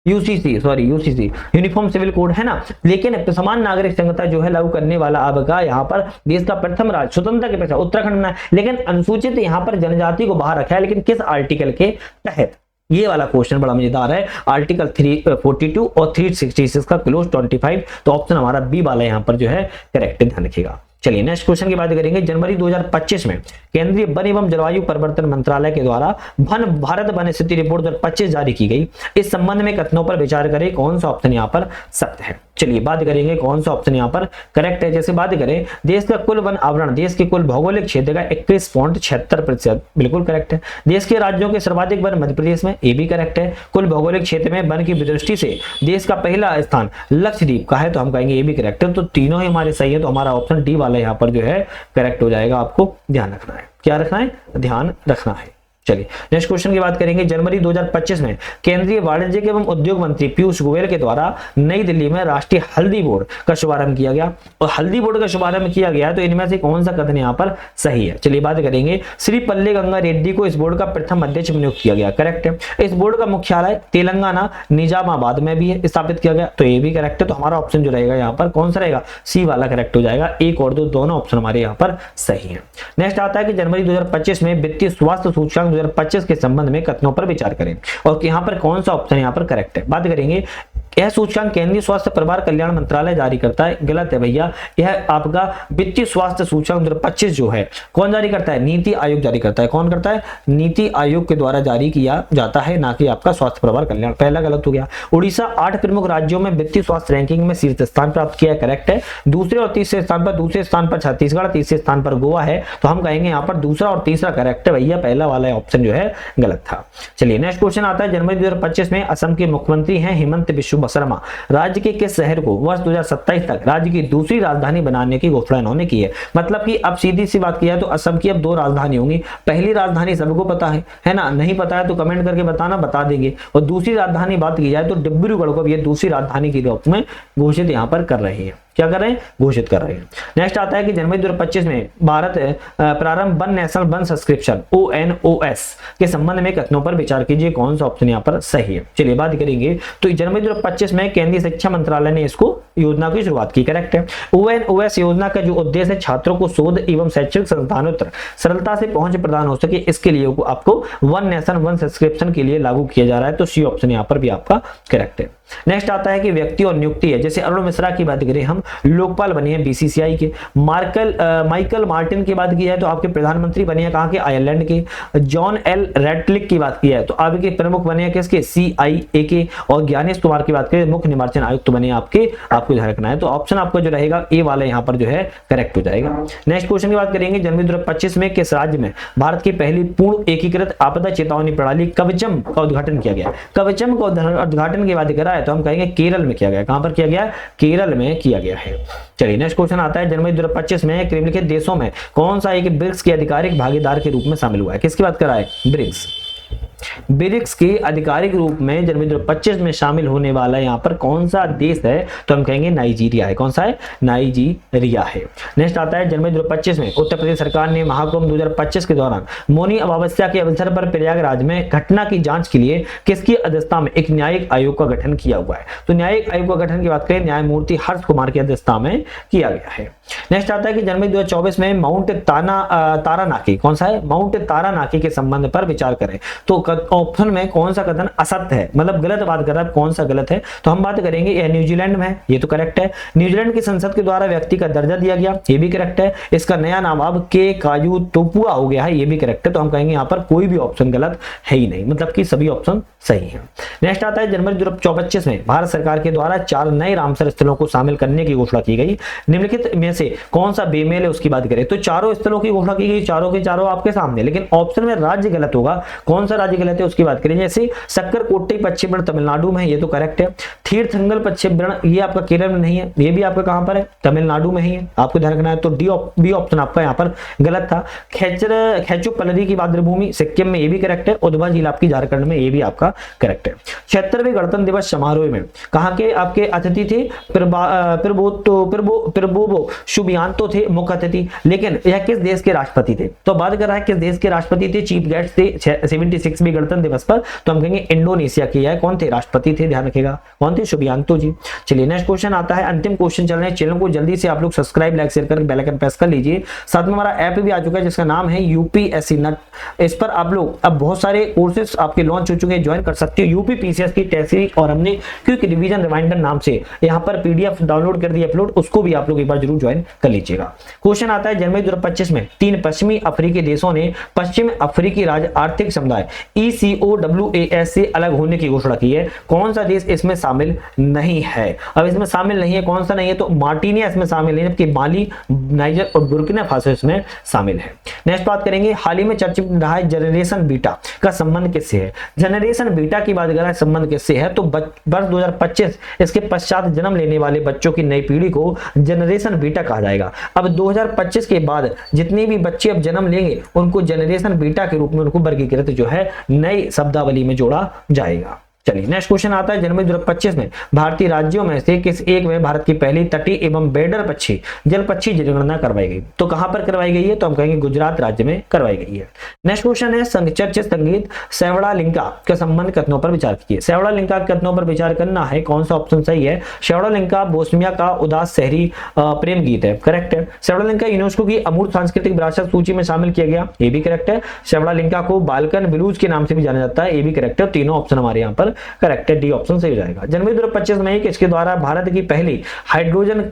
यूसीसी यूनिफॉर्म सिविल कोड, है ना। लेकिन समान नागरिक संहिता जो है लागू करने वाला आपका यहाँ पर देश का प्रथम राज्य स्वतंत्रता के पश्चात उत्तराखंड में, लेकिन अनुसूचित यहाँ पर जनजाति को बाहर रखा है, लेकिन किस आर्टिकल के तहत। ये वाला क्वेश्चन बड़ा मजेदार है। आर्टिकल 342 और 366 का क्लोज 25। तो ऑप्शन हमारा बी वाला यहाँ पर जो है करेक्ट, ध्यान रखिएगा। चलिए नेक्स्ट क्वेश्चन की बात करेंगे। जनवरी 2025 में केंद्रीय वन एवं जलवायु परिवर्तन मंत्रालय के द्वारा भारत वन स्थिति रिपोर्ट 2025 जारी की गई। इस संबंध में कथनों पर विचार करें, कौन सा ऑप्शन यहाँ पर सत्य है। चलिए बात करेंगे कौन सा ऑप्शन यहाँ पर करेक्ट है। जैसे बात करें देश का कुल वन आवरण देश के कुल भौगोलिक क्षेत्र का 21.76%, बिल्कुल करेक्ट है। देश के राज्यों के सर्वाधिक वन मध्य प्रदेश में, ये भी करेक्ट है। कुल भौगोलिक क्षेत्र में वन की दृष्टि से देश का पहला स्थान लक्षद्वीप का है, तो हम कहेंगे ये भी करेक्ट है। तो तीनों ही हमारे सही है, तो हमारा ऑप्शन डी वाला यहाँ पर जो है करेक्ट हो जाएगा। आपको ध्यान रखना है, क्या रखना है, ध्यान रखना है। चलिए नेक्स्ट क्वेश्चन की बात करेंगे। जनवरी 2025 में केंद्रीय वाणिज्य एवं उद्योग मंत्री पीयूष गोयल के द्वारा नई दिल्ली में राष्ट्रीय हल्दी बोर्ड का शुभारंभ किया गया। और हल्दी बोर्ड का शुभारंभ किया गया तो इनमें से कौन सा कथन यहाँ पर सही है। चलिए बात करेंगे। श्री पल्ले गंगा रेड्डी को इस बोर्ड का प्रथम अध्यक्ष नियुक्त किया गया, करेक्ट है। इस बोर्ड का मुख्यालय तेलंगाना निजामाबाद में भी है, स्थापित किया गया, तो ये भी करेक्ट है। तो हमारा ऑप्शन जो रहेगा यहाँ पर कौन सा रहेगा, सी वाला करेक्ट हो जाएगा। एक और दो दोनों ऑप्शन हमारे यहाँ पर सही है। नेक्स्ट आता है कि जनवरी 2025 में वित्तीय स्वास्थ्य सूचकांक 2025 के संबंध में कथनों पर विचार करें और यहाँ पर कौन सा ऑप्शन यहाँ पर करेक्ट है। बात करेंगे यह सूचकांक केंद्रीय स्वास्थ्य परिवार कल्याण मंत्रालय जारी करता है, गलत है भैया। यह आपका वित्तीय स्वास्थ्य सूचकांक 2025 जो है कौन जारी करता है, नीति आयोग जारी करता है। कौन करता है, नीति आयोग के द्वारा जारी किया जाता है, ना कि आपका स्वास्थ्य परिवार कल्याण। पहला गलत हो गया। उड़ीसा 8 प्रमुख राज्यों में वित्तीय स्वास्थ्य रैंकिंग में शीर्ष स्थान प्राप्त किया है, करेक्ट है। दूसरे और तीसरे स्थान पर, दूसरे स्थान पर छत्तीसगढ़, तीसरे स्थान पर गोवा है, तो हम कहेंगे यहाँ पर दूसरा और तीसरा करेक्ट है भैया, पहला वाला ऑप्शन जो है गलत था। चलिए नेक्स्ट क्वेश्चन आता है। जनवरी 2025 में असम के मुख्यमंत्री हैं हेमंत बिस्वा शर्मा राज्य के किस शहर को वर्ष 2027 तक राज्य की दूसरी राजधानी बनाने की घोषणा इन्होंने की है। मतलब कि अब सीधी सी बात किया तो असम की अब 2 राजधानी होंगी। पहली राजधानी सबको पता है ना, नहीं पता है तो कमेंट करके बताना, बता देंगे। और दूसरी राजधानी बात की जाए तो डिब्रूगढ़ को ये दूसरी राजधानी के रूप में घोषित यहाँ पर कर रहे हैं। क्या कर रहे हैं? घोषित कर रहे हैं। नेक्स्ट आता है कि जनवरी 2025 में भारत प्रारंभ one national one subscription ONOS के संबंध में कथनों पर विचार कीजिए, कौन सा ऑप्शन यहाँ पर सही है। चलिए बात करेंगे। तो जनवरी 2025 में केंद्रीय शिक्षा मंत्रालय ने इसको योजना की शुरुआत की, करेक्ट है। ONOS योजना का जो उद्देश्य है छात्रों को शोध एवं शैक्षिक संस्थानों तक सरलता से पहुंच प्रदान हो सके, इसके लिए आपको वन नेशन वन सब्सक्रिप्शन के लिए लागू किया जा रहा है। तो सी ऑप्शन यहाँ पर भी आपका करेक्ट है। नेक्स्ट आता है कि व्यक्ति और नियुक्ति है। जैसे अरुण मिश्रा की बात करें हम, लोकपाल बने हैं BCCI के। माइकल मार्टिन की बात की है तो आपके प्रधानमंत्री बने हैं कहाँ के? आयरलैंड के। जॉन एल रेटक्लिफ की बात की है तो आपके प्रमुख बने हैं किसके? CIA के। और ज्ञानेश कुमार की बात करें मुख्य निर्वाचन आयुक्त बने आपको ध्यान रखना है। तो ऑप्शन आपका जो रहेगा ए वाला यहाँ पर जो है करेक्ट हो जाएगा। नेक्स्ट क्वेश्चन की बात करेंगे। जनवरी 2025 में किस राज्य में भारत की पहली पूर्ण एकीकृत आपदा चेतावनी प्रणाली कवचम का उद्घाटन किया गया? कवचम का उद्घाटन की बात करा है तो हम कहेंगे केरल में किया गया। कहां पर किया गया? केरल में किया गया है। चलिए नेक्स्ट क्वेश्चन आता है। जनवरी 2025 में निम्नलिखित देशों में कौन सा एक ब्रिक्स के आधिकारिक भागीदार के रूप में शामिल हुआ है? किसकी बात कर रहा है? ब्रिक्स के आधिकारिक रूप में जनवरी 2025 में शामिल होने वाला यहाँ पर कौन सा देश है? तो हम कहेंगे नाइजीरिया है। कौन सा है? नाइजीरिया है। नेक्स्ट आता है जनवरी 2025 में उत्तर प्रदेश सरकार ने महाकुंभ 2025 के दौरान मौनी अमावस्या के अवसर पर प्रयागराज में घटना की जांच के लिए किसकी अध्यक्षता में एक न्यायिक आयोग का गठन किया हुआ है? तो न्यायिक आयोग का गठन की बात करें न्यायमूर्ति हर्ष कुमार की अध्यक्षता में किया गया है। नेक्स्ट आता है कि जनवरी 2024 में माउंट तारानाकी, कौन सा है? माउंट तारानाकी के संबंध पर विचार करें। तो ऑप्शन में कौन सा कथन असत्य है, मतलब गलत बात कर रहा है, कौन सा गलत है? तो हम बात करेंगे यह न्यूजीलैंड में है, ये तो करेक्ट है। न्यूजीलैंड की संसद के द्वारा व्यक्ति का दर्जा दिया गया, ये भी करेक्ट है। इसका नया नाम अब के कायू टोपुआ हो गया है, ये भी करेक्ट है। तो हम कहेंगे यहाँ पर कोई भी ऑप्शन गलत है ही नहीं, मतलब कि सभी ऑप्शन सही है। नेक्स्ट आता है जनवरी 2025 में भारत सरकार के द्वारा 4 नए रामसर स्थलों को शामिल करने की घोषणा की गई। निम्नलिखित में से कौन सा बेमेल है उसकी बात करें तो चारों स्थलों की घोषणा की गई, चारों के चारों आपके सामने, लेकिन ऑप्शन में राज्य गलत होगा। कौन सा राज्य गलत है उसकी बात करें। जैसे सक्करकोट्टी पश्चिम तमिलनाडु में है, ये तो करेक्ट है। तीर्थंगल पश्चिम ये आपका केरल में नहीं है, ये भी आपका कहां पर है? तमिलनाडु में ही है, आपको ध्यान रखना है। तो बी ऑप्शन आपका यहाँ पर गलत था। खेचुपलरी की मातृभूमि सिक्किम में, ये भी करेक्ट है। उधवा झील आपकी झारखंड में, ये भी आपका करेक्ट है। 76वें गणतंत्र दिवस समारोह में कहाँ के आपके अतिथि थे? प्रबोवो शुबियांतो थे मुख्य अतिथि, लेकिन यह किस देश के राष्ट्रपति थे? तो बात कर रहा है किस देश के राष्ट्रपति थे, चीफ गेस्ट थे 76वें गणतंत्र दिवस पर, तो हम कहेंगे इंडोनेशिया के। है कौन थे? राष्ट्रपति थे, ध्यान रखिएगा कौन थे? शुबियांतो जी। चलिए नेक्स्ट क्वेश्चन आता है, अंतिम क्वेश्चन चल रहे हैं। चैनल को जल्दी से आप लोग सब्सक्राइब लाइक शेयर करके बेल आइकन प्रेस कर लीजिए। साथ में हमारा ऐप भी आ चुका है जिसका नाम है यूपीएससी नट। इस पर आप लोग अब बहुत सारे कोर्सेज आपके लॉन्च हो चुके हैं, ज्वाइन कर सकते हो। यूपी पीसीएस की टेस्ट सीरीज और हमने क्विक रिवीजन रिमाइंडर नाम से यहाँ पर पीडीएफ डाउनलोड कर दी अपलोड, उसको भी आप लोग एक बार जरूर ज्वाइन कर लीजिएगा। क्वेश्चन आता है जनवरी 2025 में 3 पश्चिमी अफ्रीकी देशों ने पश्चिम अफ्रीकी राज्य आर्थिक समुदाय ECOWAS से अलग होने की घोषणा की है। कौन सा देश इसमें शामिल नहीं है? अब इसमें शामिल नहीं है, कौन सा नहीं है? तो मार्टिनिया इसमें शामिल है, जबकि माली, नाइजर और बुर्किना फासो इसमें शामिल है। नेक्स्ट बात करेंगे, हाल ही में चर्चित रहा है जनरेशन बीटा का संबंध किससे है? जनरेशन बीटा की बात करें संबंध किससे है तो वर्ष 2025 इसके पश्चात जन्म लेने वाले बच्चों की नई पीढ़ी को जनरेशन बीटा कहा जाएगा। अब 2025 के बाद जितने भी बच्चे अब जन्म लेंगे उनको जनरेशन बीटा के रूप में उनको वर्गीकृत जो है नई शब्दावली में जोड़ा जाएगा। चलिए नेक्स्ट क्वेश्चन आता है, जनवरी 2025 में भारतीय राज्यों में से किस एक में भारत की पहली तटीय एवं बेडर पक्षी जल पक्षी जनगणना करवाई गई? तो कहां पर करवाई गई है? तो हम कहेंगे गुजरात राज्य में करवाई गई है। नेक्स्ट क्वेश्चन है, चर्चित संगीत सेवड़ालिंका के संबंध कथनों पर विचार कीजिए। सेवड़ालिंका के कथनों पर विचार करना है, कौन सा ऑप्शन सही है? सेवड़ालिंका बोस्निया का उदास शहरी प्रेम गीत है, करेक्ट है। सेवड़ालिंका यूनेस्को की अमूर्त सांस्कृतिक विरासत सूची में शामिल किया गया, ये भी करेक्ट है। सेवड़ालिंका को बाल्कन ब्लूज के नाम से भी जाना जाता है, ये भी करेक्ट है। तीनों ऑप्शन हमारे यहाँ पर करेक्ट है, डी ऑप्शन सही हो जाएगा। जनवरी 2025 में किसके द्वारा भारत की पहली हाइड्रोजन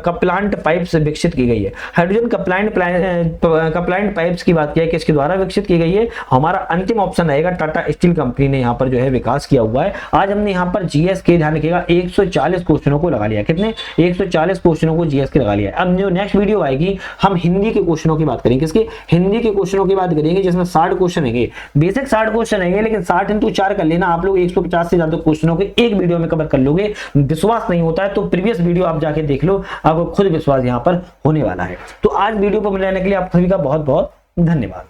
कप्लांट पाइप्स विकसित की गई है? हाइड्रोजन कप्लांट पाइप्स की बात किया है, किसके द्वारा विकसित की गई है? हमारा अंतिम ऑप्शन रहेगा टाटा स्टील कंपनी ने यहाँ पर जो है विकास किया हुआ है। आज हमने यहाँ पर जीएस के, ध्यान रखिएगा, 140 क्वेश्चनों को लगा लिया। कितने? 140 क्वेश्चनों को जीएस के लगा लिया। अब जो नेक्स्ट वीडियो आएगी हम हिंदी के क्वेश्चनों की बात करेंगे। किसके? हिंदी के क्वेश्चनों की बात करेंगे, जिसमें 60 क्वेश्चन है, बेसिक 60 क्वेश्चन है, लेकिन 60 × 4 कर लेना आप लोग, 150 से ज्यादा क्वेश्चनों को एक वीडियो में कवर कर लोगे। विश्वास नहीं होता है तो प्रीवियस वीडियो आप जाके देख लो, आपको खुद विश्वास यहाँ पर होने वाला है। तो आज वीडियो पर मिलने के लिए आप सभी का बहुत बहुत धन्यवाद।